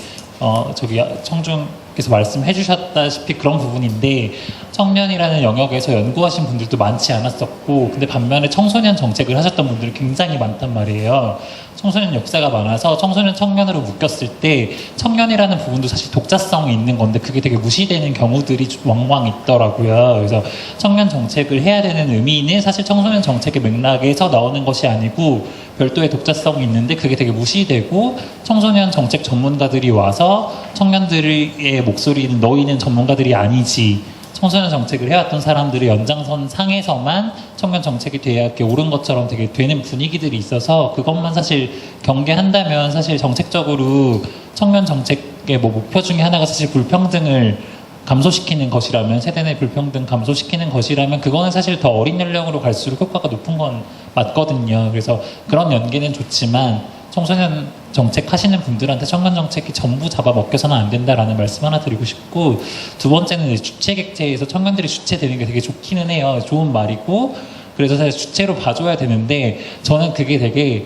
K: 청중께서 말씀해 주셨다시피 그런 부분인데, 청년이라는 영역에서 연구하신 분들도 많지 않았었고, 근데 반면에 청소년 정책을 하셨던 분들이 굉장히 많단 말이에요. 청소년 역사가 많아서 청소년 청년으로 묶였을 때 청년이라는 부분도 사실 독자성이 있는 건데 그게 되게 무시되는 경우들이 왕왕 있더라고요. 그래서 청년 정책을 해야 되는 의미는 사실 청소년 정책의 맥락에서 나오는 것이 아니고 별도의 독자성이 있는데, 그게 되게 무시되고 청소년 정책 전문가들이 와서 청년들의 목소리는 너희는 전문가들이 아니지, 청소년 정책을 해왔던 사람들의 연장선 상에서만 청년 정책이 돼야 이렇게 옳은 것처럼 되게 되는 분위기들이 있어서, 그것만 사실 경계한다면 사실 정책적으로 청년 정책의 목표 중에 하나가 사실 불평등을 감소시키는 것이라면, 세대 내 불평등 감소시키는 것이라면 그거는 사실 더 어린 연령으로 갈수록 효과가 높은 건 맞거든요. 그래서 그런 연계는 좋지만 청소년 정책 하시는 분들한테 청년 정책이 전부 잡아먹혀서는 안 된다라는 말씀 하나 드리고 싶고, 두 번째는 주체 객체에서 청년들이 주체되는 게 되게 좋기는 해요. 좋은 말이고, 그래서 사실 주체로 봐줘야 되는데, 저는 그게 되게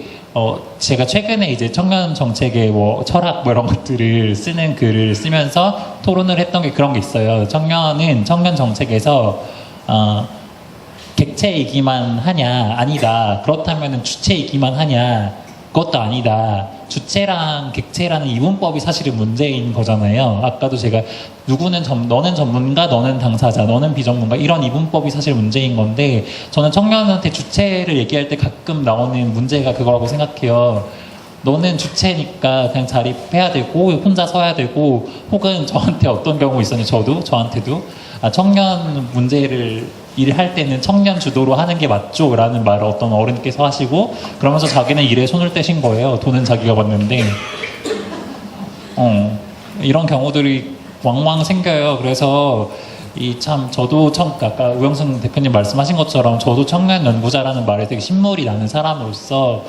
K: 제가 최근에 이제 청년 정책의 철학 이런 것들을 쓰는 글을 쓰면서 토론을 했던 게 그런 게 있어요. 청년은 청년 정책에서 객체이기만 하냐? 아니다. 그렇다면 주체이기만 하냐? 그것도 아니다. 주체랑 객체라는 이분법이 사실은 문제인 거잖아요. 아까도 제가 너는 전문가, 너는 당사자, 너는 비전문가, 이런 이분법이 사실 문제인 건데, 저는 청년한테 주체를 얘기할 때 가끔 나오는 문제가 그거라고 생각해요. 너는 주체니까 그냥 자립해야 되고 혼자 서야 되고, 혹은 저한테 어떤 경우 있었는데, 저한테도 청년 문제를 일할 때는 청년 주도로 하는 게 맞죠? 라는 말을 어떤 어른께서 하시고, 그러면서 자기는 일에 손을 떼신 거예요. 돈은 자기가 받는데. 이런 경우들이 왕왕 생겨요. 그래서 저도 아까 우영승 대표님 말씀하신 것처럼 저도 청년 연구자라는 말에 되게 신물이 나는 사람으로서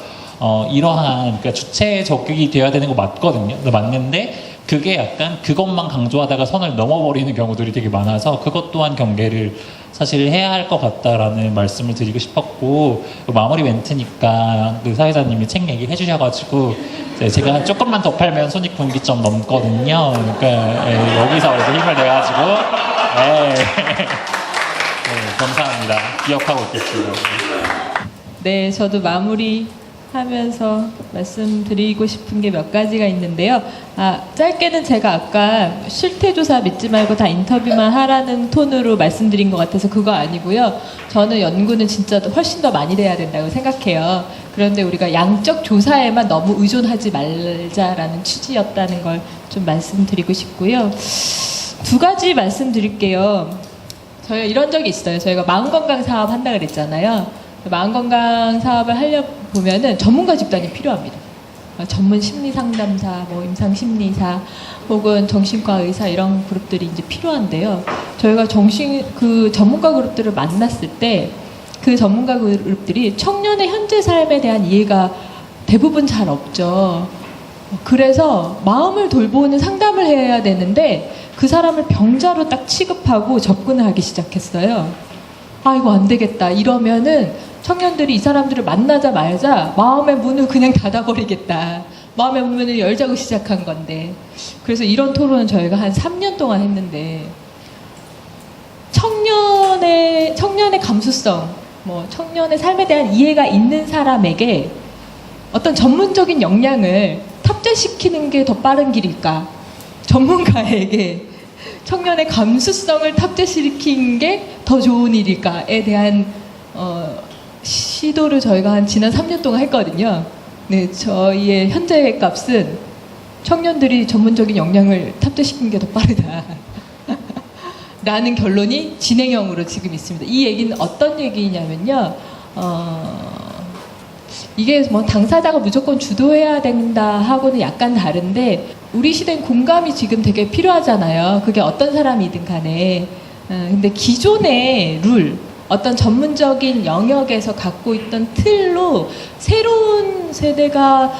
K: 이러한, 그러니까 주체적이 되어야 되는 거 맞거든요. 맞는데 그게 약간 그것만 강조하다가 선을 넘어버리는 경우들이 되게 많아서 그것 또한 경계를 사실 해야 할 것 같다라는 말씀을 드리고 싶었고, 마무리 멘트니까 그 사회자님이 책 얘기 해주셔가지고 제가 조금만 더 팔면 손익분기점 넘거든요. 그러니까 예, 여기서 이제 힘을 내가지고 감사합니다. 기억하고 있겠습니다.
C: 네, 저도 마무리 하면서 말씀드리고 싶은 게 몇 가지가 있는데요. 짧게는 제가 아까 실태조사 믿지 말고 다 인터뷰만 하라는 톤으로 말씀드린 것 같아서 그거 아니고요. 저는 연구는 진짜 훨씬 더 많이 돼야 된다고 생각해요. 그런데 우리가 양적 조사에만 너무 의존하지 말자라는 취지였다는 걸 좀 말씀드리고 싶고요. 두 가지 말씀드릴게요. 저희가 이런 적이 있어요. 저희가 마음건강 사업 한다 그랬잖아요. 마음건강 사업을 하려 보면은 전문가 집단이 필요합니다. 전문 심리 상담사, 뭐 임상 심리사, 혹은 정신과 의사 이런 그룹들이 이제 필요한데요. 저희가 그 전문가 그룹들을 만났을 때 그 전문가 그룹들이 청년의 현재 삶에 대한 이해가 대부분 잘 없죠. 그래서 마음을 돌보는 상담을 해야 되는데 그 사람을 병자로 딱 취급하고 접근을 하기 시작했어요. 이거 안 되겠다. 이러면은 청년들이 이 사람들을 만나자마자 마음의 문을 그냥 닫아버리겠다. 마음의 문을 열자고 시작한 건데. 그래서 이런 토론은 저희가 한 3년 동안 했는데, 청년의 감수성, 청년의 삶에 대한 이해가 있는 사람에게 어떤 전문적인 역량을 탑재시키는 게 더 빠른 길일까? 전문가에게 청년의 감수성을 탑재시키는 게 더 좋은 일일까에 대한 시도를 저희가 지난 3년 동안 했거든요. 네, 저희의 현재 값은 청년들이 전문적인 역량을 탑재시키는 게 더 빠르다. 라는 결론이 진행형으로 지금 있습니다. 이 얘기는 어떤 얘기냐면요. 이게 당사자가 무조건 주도해야 된다 하고는 약간 다른데, 우리 시대는 공감이 지금 되게 필요하잖아요. 그게 어떤 사람이든 간에. 근데 기존의 룰, 어떤 전문적인 영역에서 갖고 있던 틀로 새로운 세대가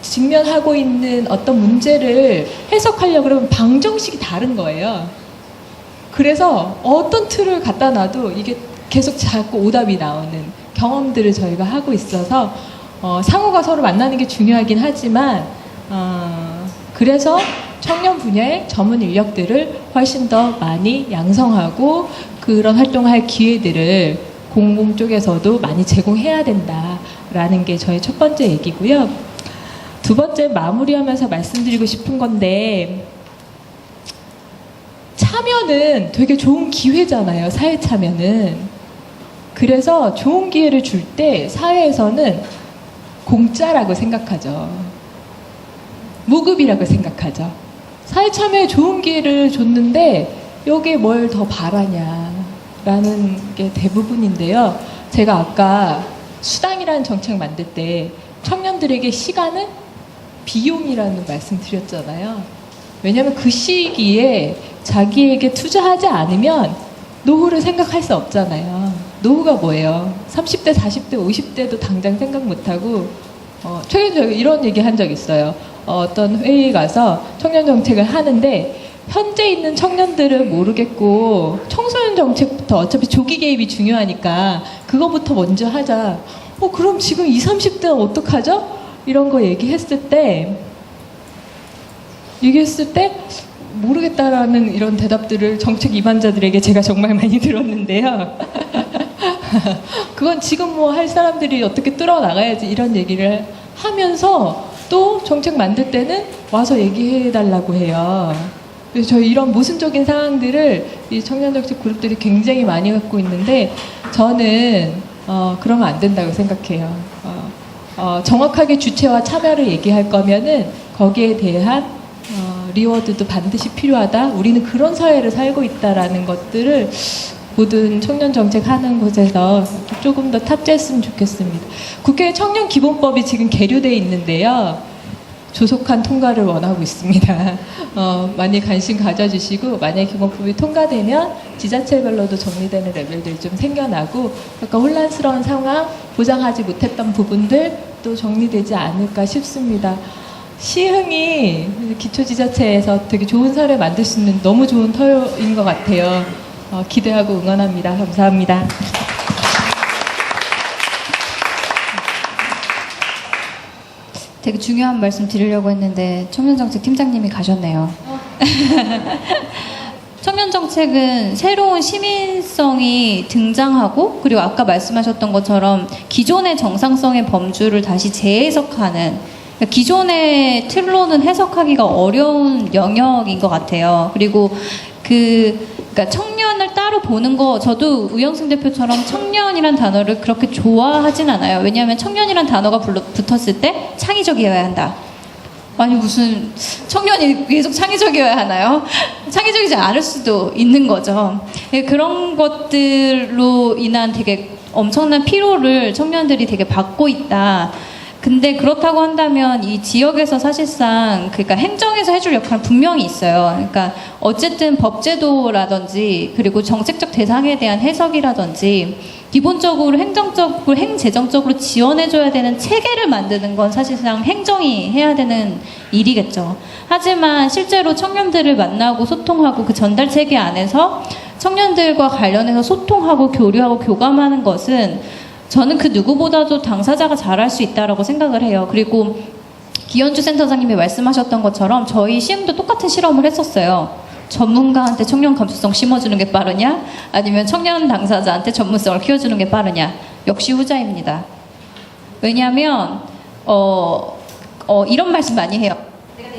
C: 직면하고 있는 어떤 문제를 해석하려고 그러면 방정식이 다른 거예요. 그래서 어떤 틀을 갖다 놔도 이게 계속 자꾸 오답이 나오는 경험들을 저희가 하고 있어서 상호가 서로 만나는 게 중요하긴 하지만 그래서 청년 분야의 전문 인력들을 훨씬 더 많이 양성하고 그런 활동을 할 기회들을 공공 쪽에서도 많이 제공해야 된다라는 게 저희 첫 번째 얘기고요. 두 번째 마무리하면서 말씀드리고 싶은 건데, 참여는 되게 좋은 기회잖아요. 사회 참여는. 그래서 좋은 기회를 줄 때 사회에서는 공짜라고 생각하죠. 무급이라고 생각하죠. 사회 참여에 좋은 기회를 줬는데 여기에 뭘 더 바라냐라는 게 대부분인데요. 제가 아까 수당이라는 정책 만들 때 청년들에게 시간은 비용이라는 말씀 드렸잖아요. 왜냐하면 그 시기에 자기에게 투자하지 않으면 노후를 생각할 수 없잖아요. 노후가 뭐예요? 30대, 40대, 50대도 당장 생각 못하고 최근에 제가 이런 얘기 한 적 있어요. 어떤 회의에 가서 청년 정책을 하는데 현재 있는 청년들은 모르겠고 청소년 정책부터 어차피 조기 개입이 중요하니까 그거부터 먼저 하자. 그럼 지금 20, 30대는 어떡하죠? 이런 거 얘기했을 때 모르겠다라는 이런 대답들을 정책 입안자들에게 제가 정말 많이 들었는데요. 그건 지금 할 사람들이 어떻게 뚫어 나가야지 이런 얘기를 하면서 또 정책 만들 때는 와서 얘기해 달라고 해요. 그래서 저희 이런 모순적인 상황들을 이 청년정책 그룹들이 굉장히 많이 갖고 있는데 저는 그러면 안 된다고 생각해요. 정확하게 주체와 참여를 얘기할 거면은 거기에 대한 리워드도 반드시 필요하다. 우리는 그런 사회를 살고 있다라는 것들을 모든 청년 정책 하는 곳에서 조금 더 탑재했으면 좋겠습니다. 국회 청년기본법이 지금 계류되어 있는데요. 조속한 통과를 원하고 있습니다. 많이 관심 가져주시고 만약에 기본법이 통과되면 지자체별로도 정리되는 레벨들이 좀 생겨나고 약간 혼란스러운 상황, 보장하지 못했던 부분들 또 정리되지 않을까 싶습니다. 시흥이 기초지자체에서 되게 좋은 사례 만들 수 있는 너무 좋은 터인 것 같아요. 기대하고 응원합니다. 감사합니다.
L: 되게 중요한 말씀 드리려고 했는데 청년정책 팀장님이 가셨네요. 청년정책은 새로운 시민성이 등장하고 그리고 아까 말씀하셨던 것처럼 기존의 정상성의 범주를 다시 재해석하는 그러니까 기존의 틀로는 해석하기가 어려운 영역인 것 같아요. 그리고 그러니까 청년을 따로 보는 거 저도 우영승 대표처럼 청년이란 단어를 그렇게 좋아하진 않아요. 왜냐하면 청년이란 단어가 붙었을 때 창의적이어야 한다. 아니 무슨 청년이 계속 창의적이어야 하나요? 창의적이지 않을 수도 있는 거죠. 그런 것들로 인한 되게 엄청난 피로를 청년들이 되게 받고 있다. 근데 그렇다고 한다면 이 지역에서 사실상 그러니까 행정에서 해줄 역할은 분명히 있어요. 그러니까 어쨌든 법제도라든지 그리고 정책적 대상에 대한 해석이라든지 기본적으로 행정적으로 행재정적으로 지원해줘야 되는 체계를 만드는 건 사실상 행정이 해야 되는 일이겠죠. 하지만 실제로 청년들을 만나고 소통하고 그 전달 체계 안에서 청년들과 관련해서 소통하고 교류하고 교감하는 것은 저는 그 누구보다도 당사자가 잘할 수 있다라고 생각을 해요. 그리고 기현주 센터장님이 말씀하셨던 것처럼 저희 시흥도 똑같은 실험을 했었어요. 전문가한테 청년 감수성 심어주는 게 빠르냐? 아니면 청년 당사자한테 전문성을 키워주는 게 빠르냐? 역시 후자입니다. 왜냐하면 이런 말씀 많이 해요.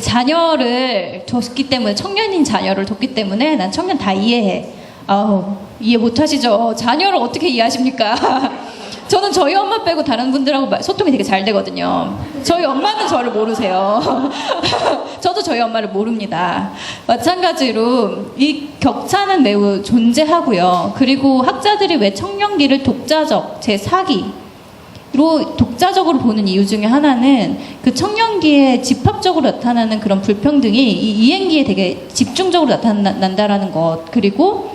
L: 자녀를 뒀기 때문에 청년인 자녀를 뒀기 때문에 난 청년 다 이해해. 아우 이해 못하시죠? 자녀를 어떻게 이해하십니까? 저는 저희 엄마 빼고 다른 분들하고 소통이 되게 잘 되거든요. 저희 엄마는 저를 모르세요. 저도 저희 엄마를 모릅니다. 마찬가지로 이 격차는 매우 존재하고요. 그리고 학자들이 왜 청년기를 독자적 제4기로 독자적으로 보는 이유 중에 하나는 그 청년기에 집합적으로 나타나는 그런 불평등이 이 이행기에 되게 집중적으로 나타난다라는 것. 그리고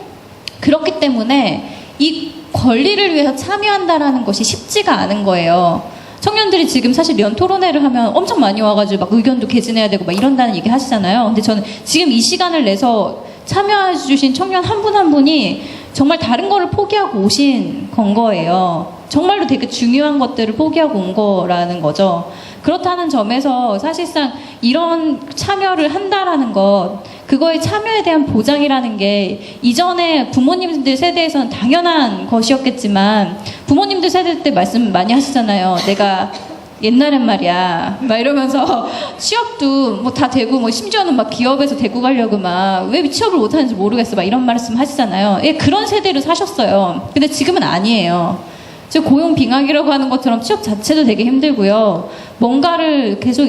L: 그렇기 때문에 이 권리를 위해서 참여한다라는 것이 쉽지가 않은 거예요. 청년들이 지금 사실 면 토론회를 하면 엄청 많이 와가지고 막 의견도 개진해야 되고 막 이런다는 얘기 하시잖아요. 근데 저는 지금 이 시간을 내서 참여해 주신 청년 한 분 한 분이 정말 다른 거를 포기하고 오신 건 거예요. 정말로 되게 중요한 것들을 포기하고 온 거라는 거죠. 그렇다는 점에서 사실상 이런 참여를 한다라는 것, 그거의 참여에 대한 보장이라는 게 이전에 부모님들 세대에서는 당연한 것이었겠지만 부모님들 세대 때 말씀 많이 하시잖아요. 내가 옛날엔 말이야 막 이러면서 취업도 뭐 다 되고 뭐 심지어는 막 기업에서 데리고 가려고 막 왜 취업을 못하는지 모르겠어 막 이런 말씀 하시잖아요. 예, 그런 세대를 사셨어요. 근데 지금은 아니에요. 즉 고용 빙하기라고 하는 것처럼 취업 자체도 되게 힘들고요. 뭔가를 계속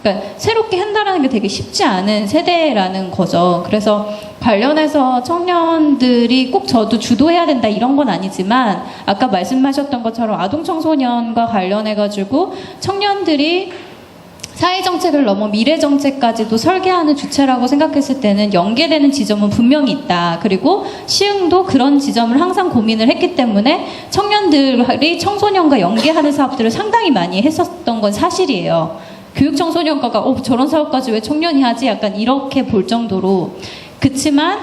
L: 그러니까 새롭게 한다라는 게 되게 쉽지 않은 세대라는 거죠. 그래서 관련해서 청년들이 꼭 저도 주도해야 된다 이런 건 아니지만 아까 말씀하셨던 것처럼 아동 청소년과 관련해가지고 청년들이 사회정책을 넘어 미래정책까지도 설계하는 주체라고 생각했을 때는 연계되는 지점은 분명히 있다. 그리고 시흥도 그런 지점을 항상 고민을 했기 때문에 청년들이 청소년과 연계하는 사업들을 상당히 많이 했었던 건 사실이에요. 교육청소년과가 저런 사업까지 왜 청년이 하지? 약간 이렇게 볼 정도로. 그치만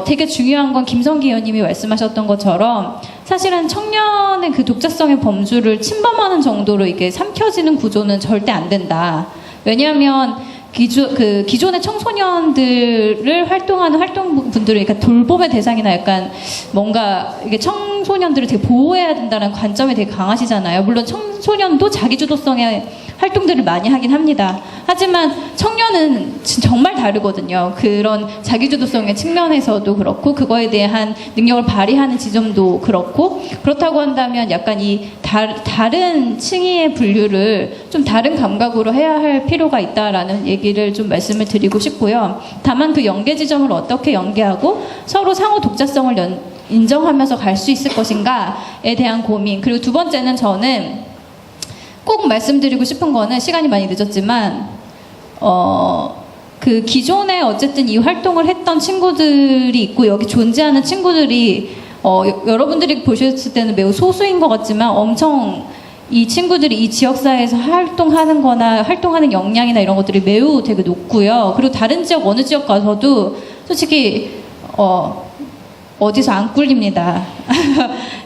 L: 되게 중요한 건 김성기 의원님이 말씀하셨던 것처럼 사실은 청년의 그 독자성의 범주를 침범하는 정도로 이게 삼켜지는 구조는 절대 안 된다. 왜냐하면 기존의 청소년들을 활동하는 활동분들을 그러니까 돌봄의 대상이나 약간 뭔가 이게 청소년들을 되게 보호해야 된다는 관점이 되게 강하시잖아요. 물론 청소년도 자기주도성의 활동들을 많이 하긴 합니다. 하지만 청년은 정말 다르거든요. 그런 자기주도성의 측면에서도 그렇고 그거에 대한 능력을 발휘하는 지점도 그렇고 그렇다고 한다면 약간 이 다른 층위의 분류를 좀 다른 감각으로 해야 할 필요가 있다라는 얘기를 좀 말씀을 드리고 싶고요. 다만 그 연계 지점을 어떻게 연계하고 서로 상호 독자성을 인정하면서 갈 수 있을 것인가에 대한 고민. 그리고 두 번째는 저는 꼭 말씀드리고 싶은 거는 시간이 많이 늦었지만 그 기존에 어쨌든 이 활동을 했던 친구들이 있고 여기 존재하는 친구들이 여러분들이 보셨을 때는 매우 소수인 것 같지만 엄청 이 친구들이 이 지역사회에서 활동하는 거나 활동하는 역량이나 이런 것들이 매우 되게 높고요. 그리고 다른 지역, 어느 지역 가서도 솔직히, 어디서 안 꿀립니다.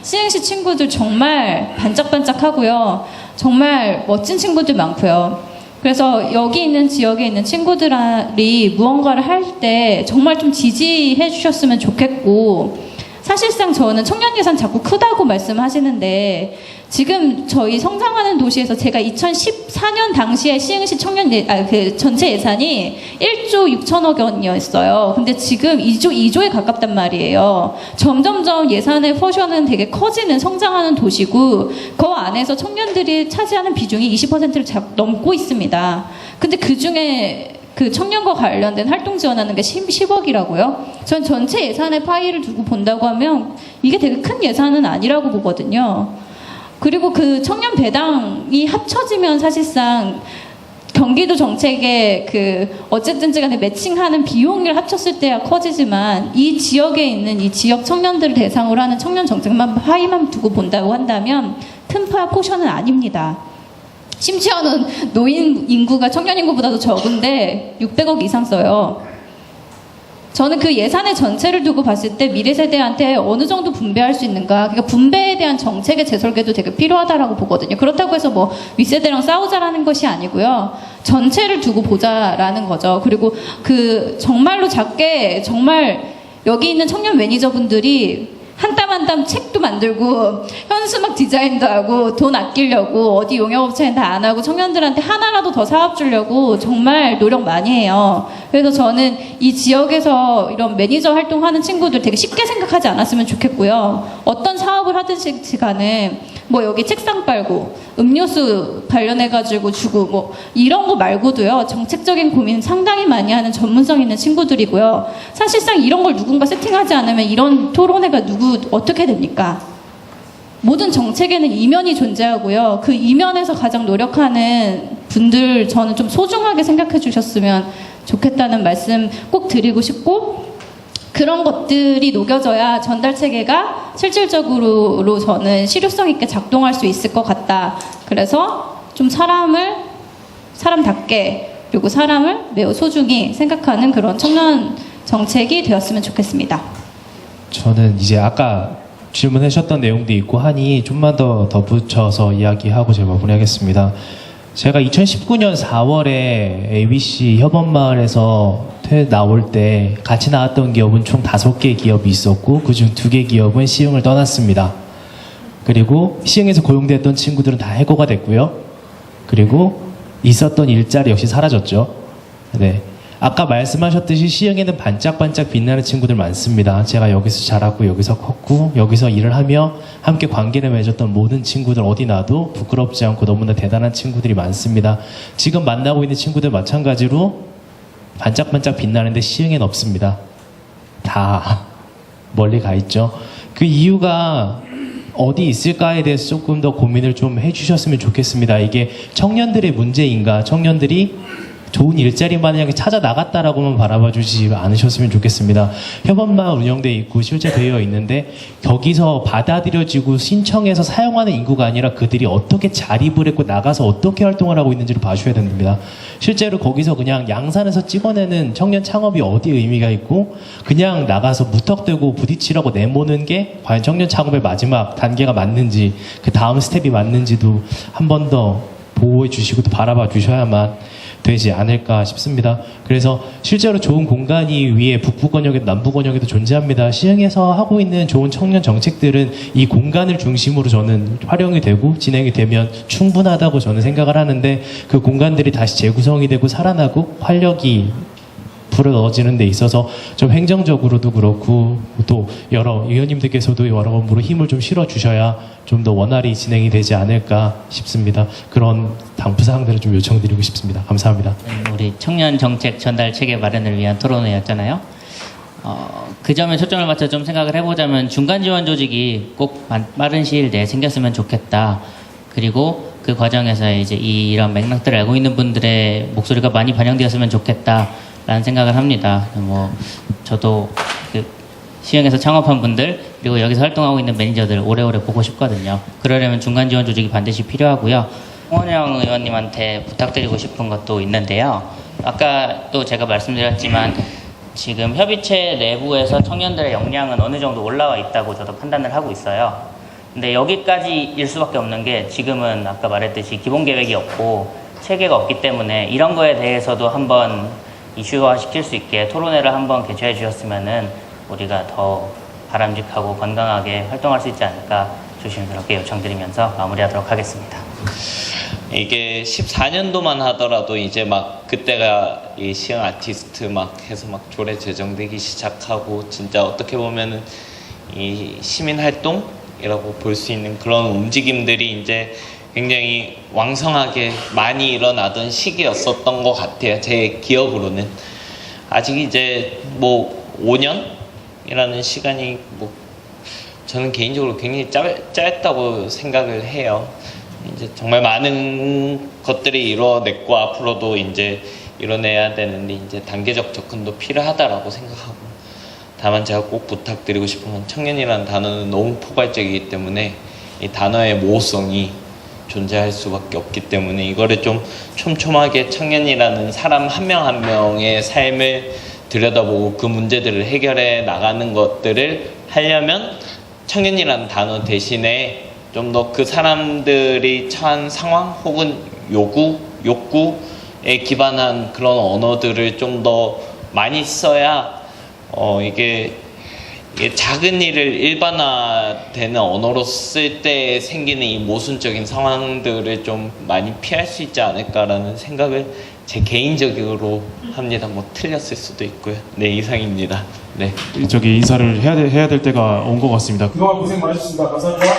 L: 시흥시 친구들 정말 반짝반짝하고요. 정말 멋진 친구들 많고요. 그래서 여기 있는 지역에 있는 친구들이 무언가를 할 때 정말 좀 지지해 주셨으면 좋겠고, 사실상 저는 청년 예산 자꾸 크다고 말씀하시는데 지금 저희 성장하는 도시에서 제가 2014년 당시에 시흥시 그 전체 예산이 1조 6천억 원이었어요. 근데 지금 2조에 가깝단 말이에요. 점점점 예산의 포션은 되게 커지는 성장하는 도시고 그 안에서 청년들이 차지하는 비중이 20%를 넘고 있습니다. 근데 그 중에 그 청년과 관련된 활동 지원하는 게 10억이라고요? 전 전체 예산의 파이를 두고 본다고 하면 이게 되게 큰 예산은 아니라고 보거든요. 그리고 그 청년 배당이 합쳐지면 사실상 경기도 정책에 그 어쨌든지 간에 매칭하는 비용을 합쳤을 때야 커지지만 이 지역에 있는 이 지역 청년들을 대상으로 하는 청년 정책만 파이만 두고 본다고 한다면 큰 포션은 아닙니다. 심지어는 노인 인구가 청년 인구보다도 적은데 600억 이상 써요. 저는 그 예산의 전체를 두고 봤을 때 미래 세대한테 어느 정도 분배할 수 있는가, 그러니까 분배에 대한 정책의 재설계도 되게 필요하다라고 보거든요. 그렇다고 해서 뭐 윗세대랑 싸우자라는 것이 아니고요. 전체를 두고 보자라는 거죠. 그리고 그 정말로 작게 정말 여기 있는 청년 매니저분들이 한 땀 한 땀 책도 만들고 현수막 디자인도 하고 돈 아끼려고 어디 용역업체는 다 안 하고 청년들한테 하나라도 더 사업 주려고 정말 노력 많이 해요. 그래서 저는 이 지역에서 이런 매니저 활동하는 친구들 되게 쉽게 생각하지 않았으면 좋겠고요. 어떤 사업을 하든지 간에 뭐 여기 책상 빨고 음료수 관련해가지고 주고 뭐 이런 거 말고도요. 정책적인 고민 상당히 많이 하는 전문성 있는 친구들이고요. 사실상 이런 걸 누군가 세팅하지 않으면 이런 토론회가 어떻게 됩니까? 모든 정책에는 이면이 존재하고요. 그 이면에서 가장 노력하는 분들 저는 좀 소중하게 생각해 주셨으면 좋겠다는 말씀 꼭 드리고 싶고, 그런 것들이 녹여져야 전달 체계가 실질적으로 저는 실효성 있게 작동할 수 있을 것 같다. 그래서 좀 사람답게 그리고 사람을 매우 소중히 생각하는 그런 청년 정책이 되었으면 좋겠습니다.
E: 저는 이제 아까 질문하셨던 내용도 있고 하니 좀만 더 덧붙여서 이야기하고 제가 마무리하겠습니다. 제가 2019년 4월에 ABC 협업마을에서 나올 때 같이 나왔던 기업은 총 5개 기업이 있었고 그중 2개 기업은 시흥을 떠났습니다. 그리고 시흥에서 고용됐던 친구들은 다 해고가 됐고요. 그리고 있었던 일자리 역시 사라졌죠. 네. 아까 말씀하셨듯이 시흥에는 반짝반짝 빛나는 친구들 많습니다. 제가 여기서 자랐고 여기서 컸고 여기서 일을 하며 함께 관계를 맺었던 모든 친구들 어디 나도 부끄럽지 않고 너무나 대단한 친구들이 많습니다. 지금 만나고 있는 친구들 마찬가지로 반짝반짝 빛나는데 시흥엔 없습니다. 다 멀리 가 있죠. 그 이유가 어디 있을까에 대해서 조금 더 고민을 좀 해주셨으면 좋겠습니다. 이게 청년들의 문제인가, 청년들이 좋은 일자리만 그냥 찾아 나갔다라고만 바라봐 주지 않으셨으면 좋겠습니다. 협업마을 운영돼 있고 실제 되어 있는데 거기서 받아들여지고 신청해서 사용하는 인구가 아니라 그들이 어떻게 자립을 했고 나가서 어떻게 활동을 하고 있는지를 봐줘야 됩니다. 실제로 거기서 그냥 양산에서 찍어내는 청년 창업이 어디에 의미가 있고 그냥 나가서 무턱대고 부딪히라고 내모는 게 과연 청년 창업의 마지막 단계가 맞는지 그 다음 스텝이 맞는지도 한 번 더 보호해 주시고 또 바라봐 주셔야만 되지 않을까 싶습니다. 그래서 실제로 좋은 공간이 위에 북부권역에도 남부권역에도 존재합니다. 시흥에서 하고 있는 좋은 청년 정책들은 이 공간을 중심으로 저는 활용이 되고 진행이 되면 충분하다고 저는 생각을 하는데 그 공간들이 다시 재구성이 되고 살아나고 활력이 불어넣어지는 데 있어서 좀 행정적으로도 그렇고 또 여러 의원님들께서도 여러모로 힘을 좀 실어주셔야 좀 더 원활히 진행이 되지 않을까 싶습니다. 그런 당부사항들을 좀 요청드리고 싶습니다. 감사합니다.
F: 우리 청년 정책 전달 체계 마련을 위한 토론회였잖아요. 그 점에 초점을 맞춰 좀 생각을 해보자면 중간 지원 조직이 꼭 빠른 시일 내에 생겼으면 좋겠다. 그리고 그 과정에서 이제 이런 맥락들을 알고 있는 분들의 목소리가 많이 반영되었으면 좋겠다라는 생각을 합니다. 뭐 저도 그 시흥에서 창업한 분들 그리고 여기서 활동하고 있는 매니저들 오래오래 보고 싶거든요. 그러려면 중간 지원 조직이 반드시 필요하고요. 홍원영 의원님한테 부탁드리고 싶은 것도 있는데요. 아까 또 제가 말씀드렸지만 지금 협의체 내부에서 청년들의 역량은 어느 정도 올라와 있다고 저도 판단을 하고 있어요. 근데 여기까지일 수밖에 없는 게 지금은 아까 말했듯이 기본 계획이 없고 체계가 없기 때문에 이런 거에 대해서도 한번 이슈화 시킬 수 있게 토론회를 한번 개최해 주셨으면은 우리가 더 바람직하고 건강하게 활동할 수 있지 않을까 조심스럽게 요청드리면서 마무리하도록 하겠습니다.
M: 이게 14년도만 하더라도 이제 막 그때가 이 시흥 아티스트 막 해서 막 조례 제정되기 시작하고 진짜 어떻게 보면은 이 시민 활동이라고 볼 수 있는 그런 움직임들이 이제 굉장히 왕성하게 많이 일어나던 시기였었던 것 같아요. 제 기억으로는. 아직 이제 뭐 5년이라는 시간이 뭐 저는 개인적으로 굉장히 짧다고 생각을 해요. 이제 정말 많은 것들이 이뤄냈고 앞으로도 이제 이뤄내야 되는데 이제 단계적 접근도 필요하다라고 생각하고, 다만 제가 꼭 부탁드리고 싶은 건 청년이라는 단어는 너무 포괄적이기 때문에 이 단어의 모호성이 존재할 수밖에 없기 때문에 이거를 좀 촘촘하게 청년이라는 사람 한 명 한 명의 삶을 들여다보고 그 문제들을 해결해 나가는 것들을 하려면 청년이라는 단어 대신에 좀 더 그 사람들이 처한 상황 혹은 욕구에 기반한 그런 언어들을 좀 더 많이 써야 이게 작은 일을 일반화되는 언어로 쓸 때 생기는 이 모순적인 상황들을 좀 많이 피할 수 있지 않을까라는 생각을 제 개인적으로 합니다. 뭐 틀렸을 수도 있고요. 네, 이상입니다. 네.
B: 저기 인사를 해야 될 때가 온 것 같습니다.
N: 그동안 고생 많으셨습니다. 감사합니다.